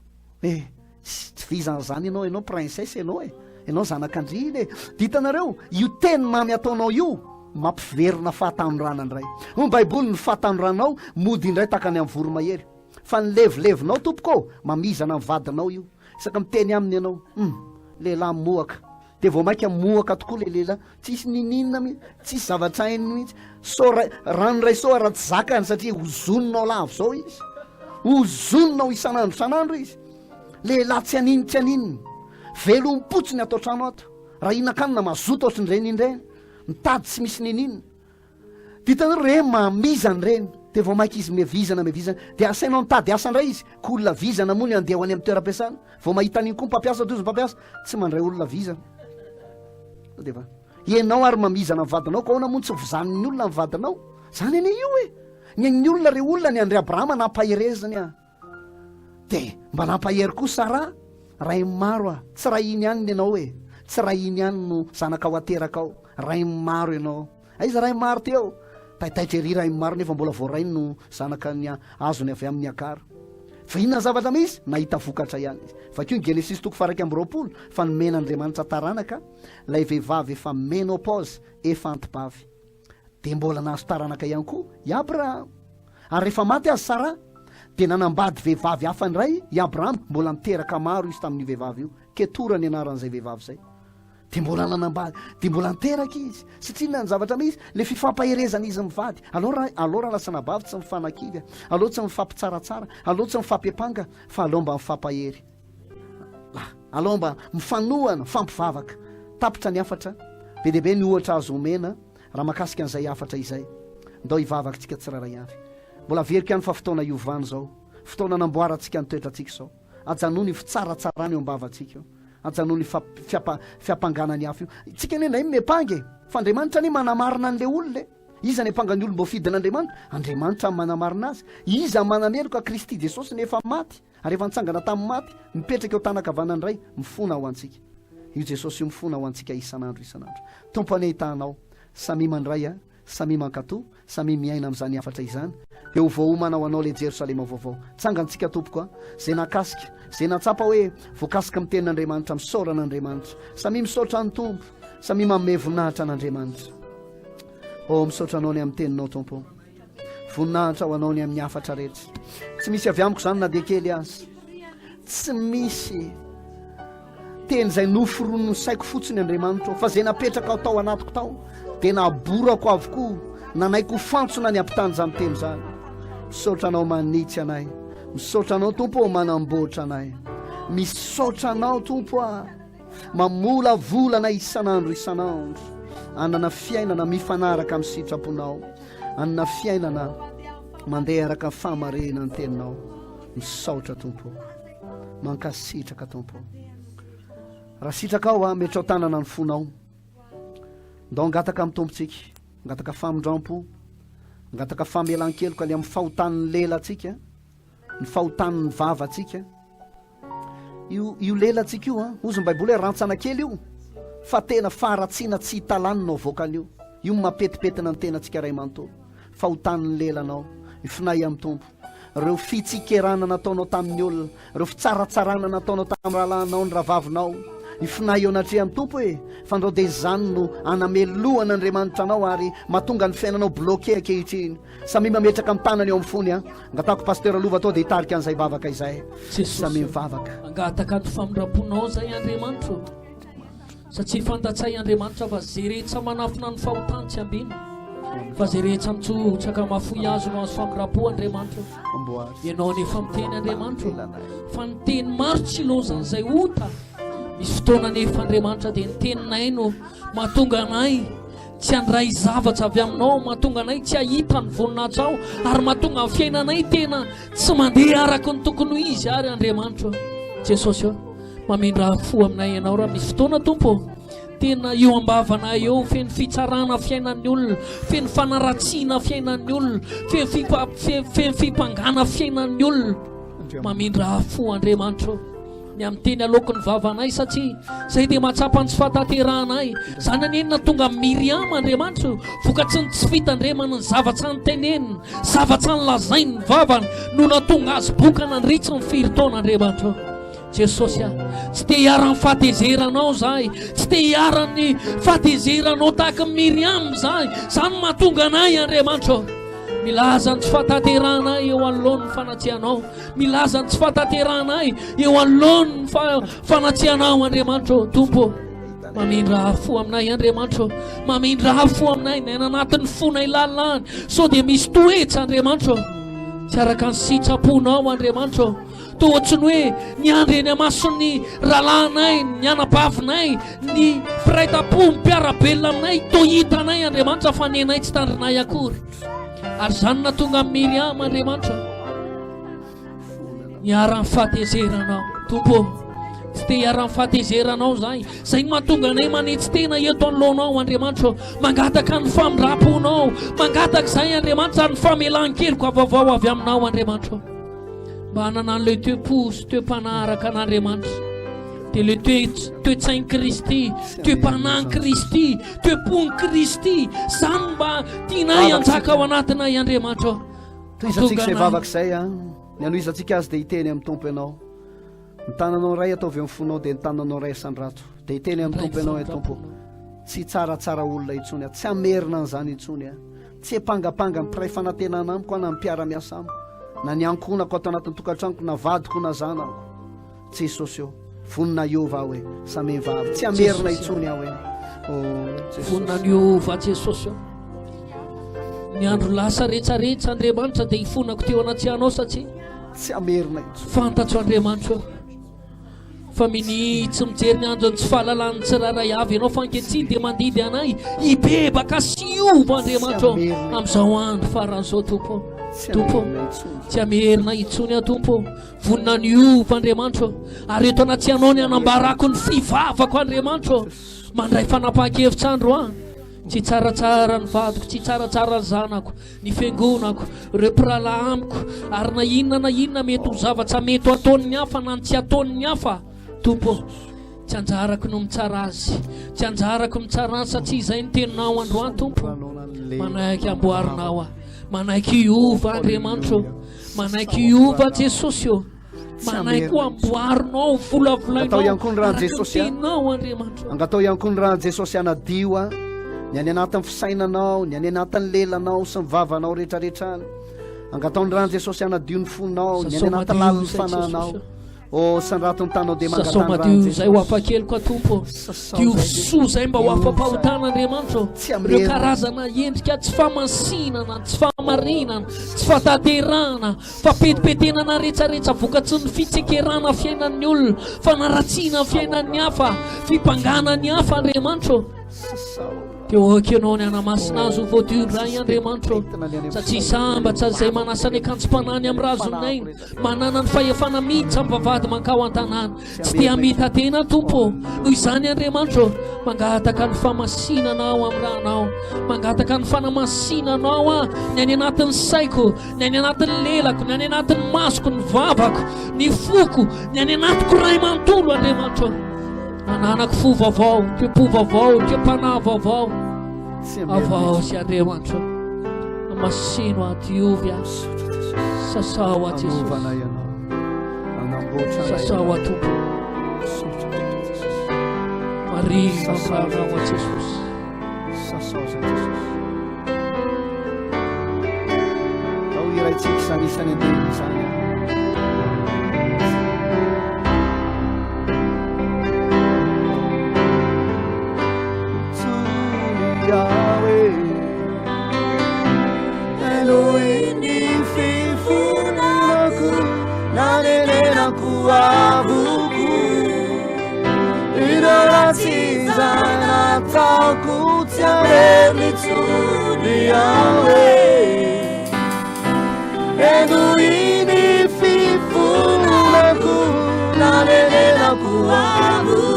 D: tsy vizana zany ianao princesse ianao zanak'Andriana e. Ditanareo io teny mamy ataonao io mampiverina fahatanoranany ray. Ny baiboly ny fahatanoranao mody indray takany amin'ny voromahery, fa ny levilevinao tompoko mamizana amin'ny vadinao io. Isaka miteny aminy ianao, lehilahy mohaka, dia vao maika mohaka tokoa le lehilahy, tsisy nininona mihitsy, tsisy zavatra hainy mihitsy. Ranoray so raha tsy zakany satria hozoninao lavo zao izy, hozoninao isan'andro izy. Lehilahy tsy anininy, velom-potsiny atao trano ato, raha inan-kanina mazoto ohatrany reny indray, mitady tsy misy nininona. Ditanareo reny mamizany reny, dia vao maika izy mevizana, dia asainao nitady asa indray izy, ka olona vizana moa ny andeha ho any amin'ny toeram-piasana. Vao mahita an'iny koa mpampiasa toy ny mpampiasa, tsy mandray olona vizana. Defa ianao ary mamizana amin'ny vadinao, ka ahoana moa tsy vozanin'ny olona amin'ny vadinao? Zany anie io e, ny olona re olona ny Andry Abrahama nampaherezany dia mba nampahery koa Sara. Ray maro tsy raha iny ihany ianao e, tsy raha iny ihany no zanaka ao ateraka ao, ray maro ianao. Aiza ray maro teo, taitaitra ery ray maro nefa mbola voarainy no zanaka ny azony avy amin'ny Agara. Fa inona zavatra misy nahita vokatra ihany izy. Va keo ny Genesis toko 20 fa nomena Andriamanitra taranaka lay vehivavy efa menopause, efa antibavy, dia mbola nahazo taranaka ihany koa i Abrahama. Ary rehefa maty azy Sara, dia nanambady vehivavy hafa indray i Abrahama, mbola miteraka maro izy tamin'ny vehivavy io, ketora ny anaran'izay vehivavy izay. de mbola nanambady de mbola niteraka izy satria na ny zavatra misy le fifampaherezana izy mivady aloha raha lasa nabavy tsy mifanakivy aloha tsy mifampitsaratsara aloha tsy mifampiapanga fa aloha mba mifampahery aloha mba mifanohana fampivavaka tapitra ny afatra be dehibe ny ohatra azo omena raha makasika an'izay afatra izay ndao hivavaka tsika tsiraray avy mbola verika ihany fa fotoana iovany zao fotoana namboarantsika ny toetratsika zao ajanoa ny fitsaratsarany eo ambavatsika io ajanoa ny fiampanganany afo io tsika ne nay mepange fa Andriamanitra ny manamarina an'le olona iza ny ampangany olo mbo fidin'Andriamanitra Andriamanitra manamarina azy iza manameloka Kristy Jesosy nefa maty ary efa nitsangana tamin'ny maty mipetraka eo tanakavanany ray mifona ho antsika io Jesosy io mifona ho antsika isan'andro tompo any hitanao samy mandray samy mankatoa samy miaina amin'izany afatra izany eo voaomanao anao le Jerosalema vaovao tsangantsika tompoko zay nakasika zay natsapa hoe voakasika amin'ny tenin'Andriamanitra misaoran'Andriamanitra samy misaotra ny tompo samy manome voninahitra an'Andriamanitra misaotra anao ny amin'ny teninao tompo voninahitra ho anao ny amin'ny afatra rehetra tsy misy avy amiko zany na dia kely azy tsy misy teny zay noforono saiko fotsiny Andriamanitra fa zay napetraka tao anatiko tao dia naborako avokoa nanaiko fantsona ny ampitany zany teny zany misaotra anao manitsy anay misaotra anao tompo manamboatra anay misaotra anao tompo mamola volana isan'andro anana fiainana mifanaraka amin'ny sitraponao anana fiainana mandeha araka famarena ny teninao misaotra tompo mankasitraka tompo raha sitraka ao metra ao tanana ny fonao ndao ngataka amin'ny tompontsika ngataka famindrampo ngataka famelan-keloka le amin'ny fahotan'ny lelantsika ny fahotan'ny vavatsika io lelantsika io ozy ny baiboly hoe rantsana kely io fa tena faratsiana tsy hitalanina voakan'io io mapetipetina ny tenantsika ray manontolo fahotan'ny lelanao ifinay amin'ny tompo reo fitsikerana nataonao tamin'ny olona reo fitsaratsarana nataonao tamin'ny rahalanao ny ravavinao ifinay eo anatria amin'ny tompo fa andao dia zany no anamelohan'Andriamanitra anao ary mahatonga ny fiainanao bloqué ankehitriny samy mametraka amin'ny tanany eo amin'ny fony angatako Pasteur alova atao dia hitarika an'izay vavaka izay samy mivavaka
B: angataka ny famindram-ponao zay Andriamanitra satria fantatsay Andriamanitra fa zay rehetra manafina ny fahotany tsy ambiny fa zay rehetra mitsotraka mafoy azo no azo famindram-po Andriamanitra ianao nefa miteny Andriamanitra fa ny teny maro tsy lozany zay ota misy fotoana nefa Andriamanitra dia ny teninay no mahatonga anay tsy handray zavatra avy aminao mahatonga anay tsy hahita ny voninahitra ao ary mahatonga ny fiainanay tena tsy mandeha araka ny tokony ho izy ary Andriamanitra Jesosy mamindra fo aminay ianao raha misy fotoana tompo tena eo ambavanay eo feno fitsarana fiainan'ny olona feno fanaratsiana fiainan'ny olona feno fipangana fiainan'ny olona mamindra fo Andriamanitra ny amin'ny teny aloko ny vavanay satria zay dia mahatsapa ny tsy fatateranay zany anenina tonga Miriam Andriamanitra vokatsy ny tsy fitandremana ny zavatra ny tenenina zavatra ny lazainy ny vavany no natonga azy bokana ny ritsy ny firy-taona Andriamanitra Jesosy tsy te hiara-ny fahatezeranao zahay tsy te hiara-ny fahatezeranao tahaka Miriam zahay zany mahatonga anay Andriamanitra milaza ny tsy fatateranay eo anoloan'ny fanatsianao milaza ny tsy fatateranay eo anoloan'ny fanatsianao Andriamanitra tompo mamindra fo aminay Andriamanitra mamindra fo aminay ny anatin'ny fonay lalany sao dia misy toetra Andriamanitra tsy araka ny sitraponao Andriamanitra toa ohatrany hoe ny andry eny amason'ny rahalahinay ny anabavinay ny piraitam-po mpiarabelona aminay toa hitanay Andriamanitra fa nenay tsy tandrinay akory ary zany natonga Miriam Andriamanitra niara-ny fahatezeranao tompo tsy te hiara-ny fahatezeranao zay mahatonga anay manetsy tena eto anoloanao Andriamanitra mangataka ny famindram-ponao mangataka zay Andriamanitra ny famelan-keloka vaovao avy aminao Andriamanitra mba hananany le toe-posy toe-panaraka an'Andriamanitra dia le toe-tsainy Kristy toe-panahy Kristy toe-pony Kristy zany mba tianay anjaka ao anatinay Andriamanitra
D: toizatsika izay vavaka izay ny anoizatsika azy dia hiteny amin'ny tompo ianao ny tananao ray ataovy amin'ny fonao dia ny tananao ray sandrato dia hiteny amin'ny tompo ianao tompo tsy tsaratsara olona intsony tsy amerina an'izany intsony tsy hapangapanga mpiray fanantenana amiko na mpiara-miasa amiko na ny ankonako ato anatin'ny tokantranoko na vadiko na zanako Jesosy vonina iova aho hoe samevavy tsy amerina itsony aho hoe
B: vonina niova jesosy ao ny andro lasa rehetsarehetra Andriamanitra dia hifonako teo anaty-anao satria
D: tsy amerina itsony
B: fantatro Andriamanitra ao fa minitsy mijery ny andro ny tsy fahalalany tsiraray avy ianao fa ankehitriny dia mandidy anay hibebaka sy iova Andriamanitra ao amin'izao andro faran'izao tompo tompo tsy amerina itsony a tompo vonina niova Andriamanitra ary eto anaty-anao ny anambarako ny fivavako Andriamanitra mandray fanapahan-kevitr'andro a tsy tsaratsara ny vadiko tsy tsaratsara ny zanako ny fiangonako ireo mpirala amiko ary na inona mety ho zavatra mety ho ataon'ny hafa na ny tsy ataon'ny hafa tompo tsy anjarako no mitsara azy tsy anjarako mitsara azy satria izay ny teninao androany tompo manaiky amboarinao a manaiky iova Andriamanitra manaiky iova Jesosy o manaiky amboarinao volavolainao Andriamanitra
D: angatao ihany koa ny raha Jesosy anadio a ny any anatin'ny fisainanao ny any anatin'ny lelanao sy ny vavanao rehetrarehetrany angatao ny raha Jesosy anadio ny fonao ny any anatin'ny laliny fananao sanratony tanao dia
B: sasao madio zay ho afa-keliko atompo dioso zay mba ho afa-pahotana Andriamanitra ireo karazana endrika tsy famasinana tsy fahamarinana tsy fataterana fa petipetenana rehetrarehetra vokatsy ny fitsekerana fiainan'ny olona fanaratsiana fiainan'ny hafa fipanganany hafa Andriamanitra teo akenao ny anamasina azy ho voadiodray Andriamanitra satria sambatra zay manasa ny akanjom-panany amin'ny razonaina manana ny fahefana miditsy amin'ny vavady mankao an-tanàna tsy dia mita tena tompo noho izany Andriamanitra mangataka ny famasinanao amin'ny rahanao mangataka ny fanamasinanao a ny any anatin'ny saiko ny any anatin'ny lelako ny any anatin'ny masoko ny vavako ny foko ny any anatiko ray manontolo Andriamanitra mananako fo vaovao tepo vaovao te-panahy vaovao avao sy Andriamanitra amasino adiovy a sasao a Jesosy sasao a tompo marina amranao a Jesosy
D: sasao za Jesosy tao iraitsika sanisany andeliny zany
C: Yahweh, Elohim fifunaku, nanenaku abuku, idolatiza nataku tiaremitsu Yahweh, Elohim fifunaku, nanenaku abuku.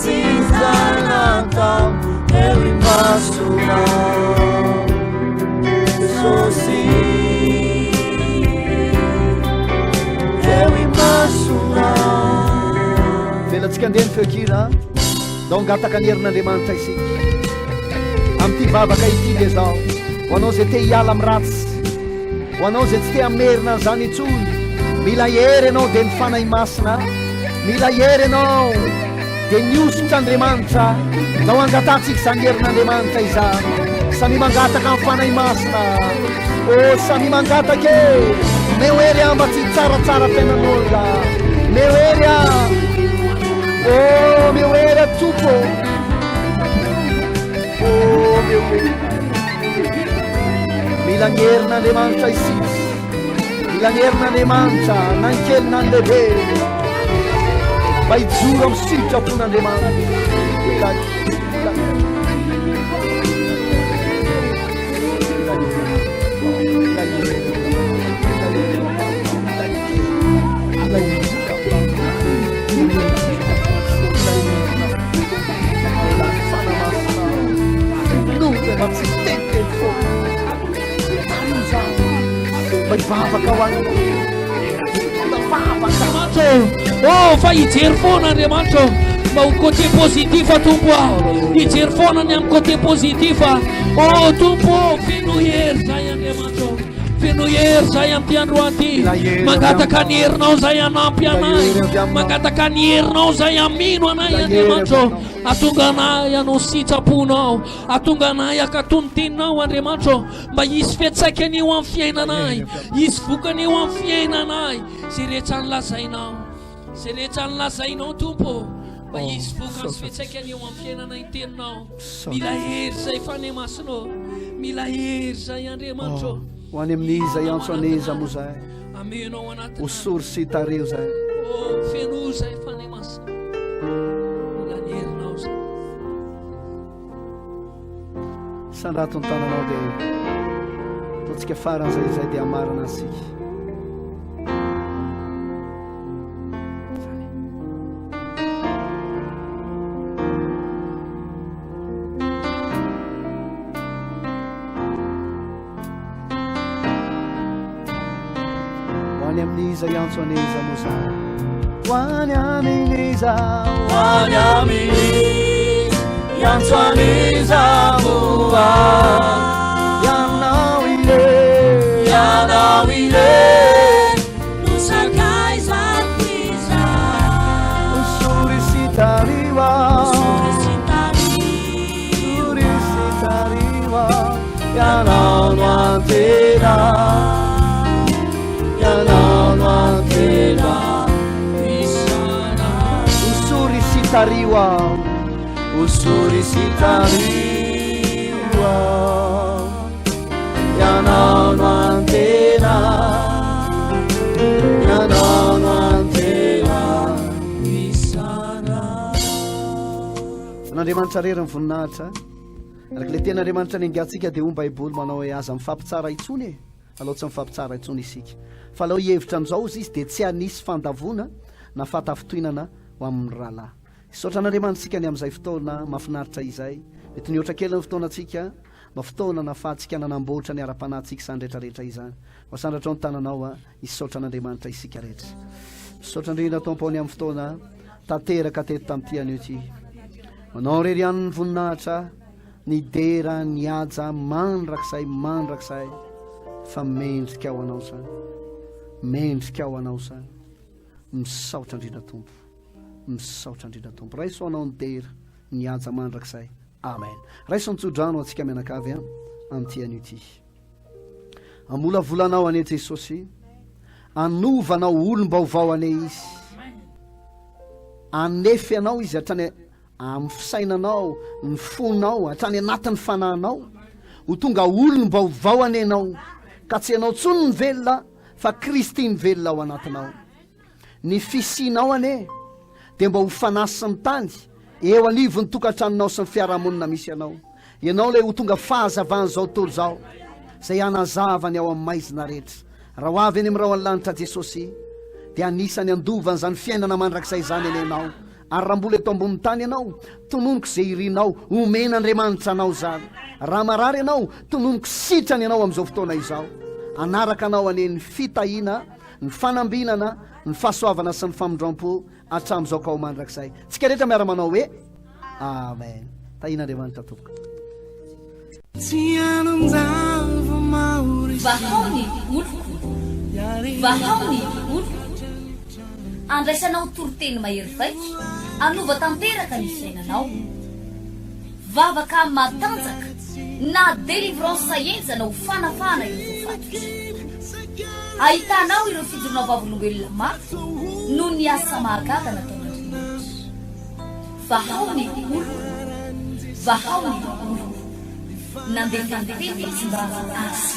C: Tisanatau Ewi masuna Sosi Ewi masuna
D: velatsika andeha ny feokira da angataka ny herin'Andriamanitra isika amin'ity vavaka ity le zao ho anao zay te hiala amin'ny ratsy ho anao zay tsy te amerina zany itsony mila hery ianao dia ny fanahy masina mila hery ianao dia niosotra Andriamanitra da ho angatatsika izany herin'Andriamanitra izany samy mangataka amin'ny fanahy masina samy mangataka e mehery a mba tsy tsaratsara fiainan'olona mehery a mehery a tompo mehery mila ny herin'Andriamanitra isika mila ny herin'Andriamanitra na ny kely na ny lehibe mba hijoro amin'ny sitrapon'Andriamanitra
B: fa hijery foana Andriamanitra mba ho côté positif tompo hijery foana ny amin'ny côté positif tompo feno hery zay Andriamanitra feno hery zay amty andro aty mangataka ny herinao zay anampy anay mangataka ny herinao zay amino anay Andriamanitro atonga anay anao sitraponao atonga anay akatony teninao Andriamanitro mba hisy fiatsaikany eo amin'ny fiainanay hisy vokany eo amin'ny fiainanay zay rehetra nylazainao zay rehetra nylazainao tompo mba hisy vokany sy fiatsaikany eo amin'ny fiainanay teninao mila hery zay fanemasinao mila hery zay Andriamanitro
D: ho any amin'iza iantso an'iza moa zay
B: amenao anaty
D: osory sy tareo zay
B: feno zay fanemasina mila ny herinao zay
D: sandrato ny tananao dia totsika faran'izay zay dia amarina asika Amin'iza iantso an'iza moa zay ho any amin'iza iantso an'iza moa ianao ile
C: no sakay zatiza
D: usuri sy tariwa ianao no antena usuri si tariwa ianao no antena n'Andriamanitra rery ny voninahitra araka le ten'Andriamanitra ny angatsika dia omba baiboly manao hoe aza mifampitsara itsony e aloha tsy mifampitsara itsony isika fa lao hevitra amin'izao izy dia tsy hanisy fandavona na fatafitoinana ho amin'ny rahalahy isotra n'Andriamanitsika ny amin'izay fotoana mahafinaritra izay mety ny oatra kely ny fotoanantsika mba fotoana nafahantsika nanamboatra ny ara-panahintsika izany rehetrarehetra izany fa sandratra ao ny tananao a isotra n'Andriamanitra isika rehetra misotra indrindra tompony amin'ny fotoana tanteraka teto tamin'ity an'io ty manao rery ihany ny voninahitra ny dera ny aja mandrakizay fa mendrika ao anao zany mendrika ao anao zany misaotra indrindra tompo raiso anao ny dera ny aja mandrakizay amen raiso nitsodrano antsika mianakavy a amin'ity an'io ty amolavolanao ane Jesosy anovanao olom-baovao ane izy anefy anao izy hatrany amin'ny fisainanao ny fonao hatrany anatin'ny fanahinao ho tonga olom-baovao anenao ka tsy ianao tsony ny velona fa Kristy ny velona ao anatinao ny fisinao ane dia mba ho fanasy ny tany eo anivo ny tokantranonao sy ny fiarahamonina misy anao ianao le ho tonga fahazavany zao tontolo zao zay anazavany ao amin'ny maizina rehetra raha ho avy any amin'ny rao any lanitra Jesosy dia anisany andovany zany fiainana mandrakizay zany enenao ary raha mbola eto ambony tany ianao tononoko zay irinao omen'Andriamanitra anao zany raha marary ianao tononoko sitrany ianao amin'izao fotoana izao anaraka anao ane ny fitahina ny fanambinana ny fahasoavana sy ny famindram-po hatramin'izao ka ho mandrakizay tsika rehetra miara manao hoe amen tahin'Andriamanitra topoka
A: Vahao ny oloko andraisanao toroteny mahery vaika anova tanteraka ny fiainanao vavaka matanjaka na delivrance enjana ho fanafana ireo fatotra ahitanao ireo fijoronao vavolombelona mafy no ny asa mahagaga nataon'Andriamanitra Vahao ny oloko nandeha tantety tsy mba azy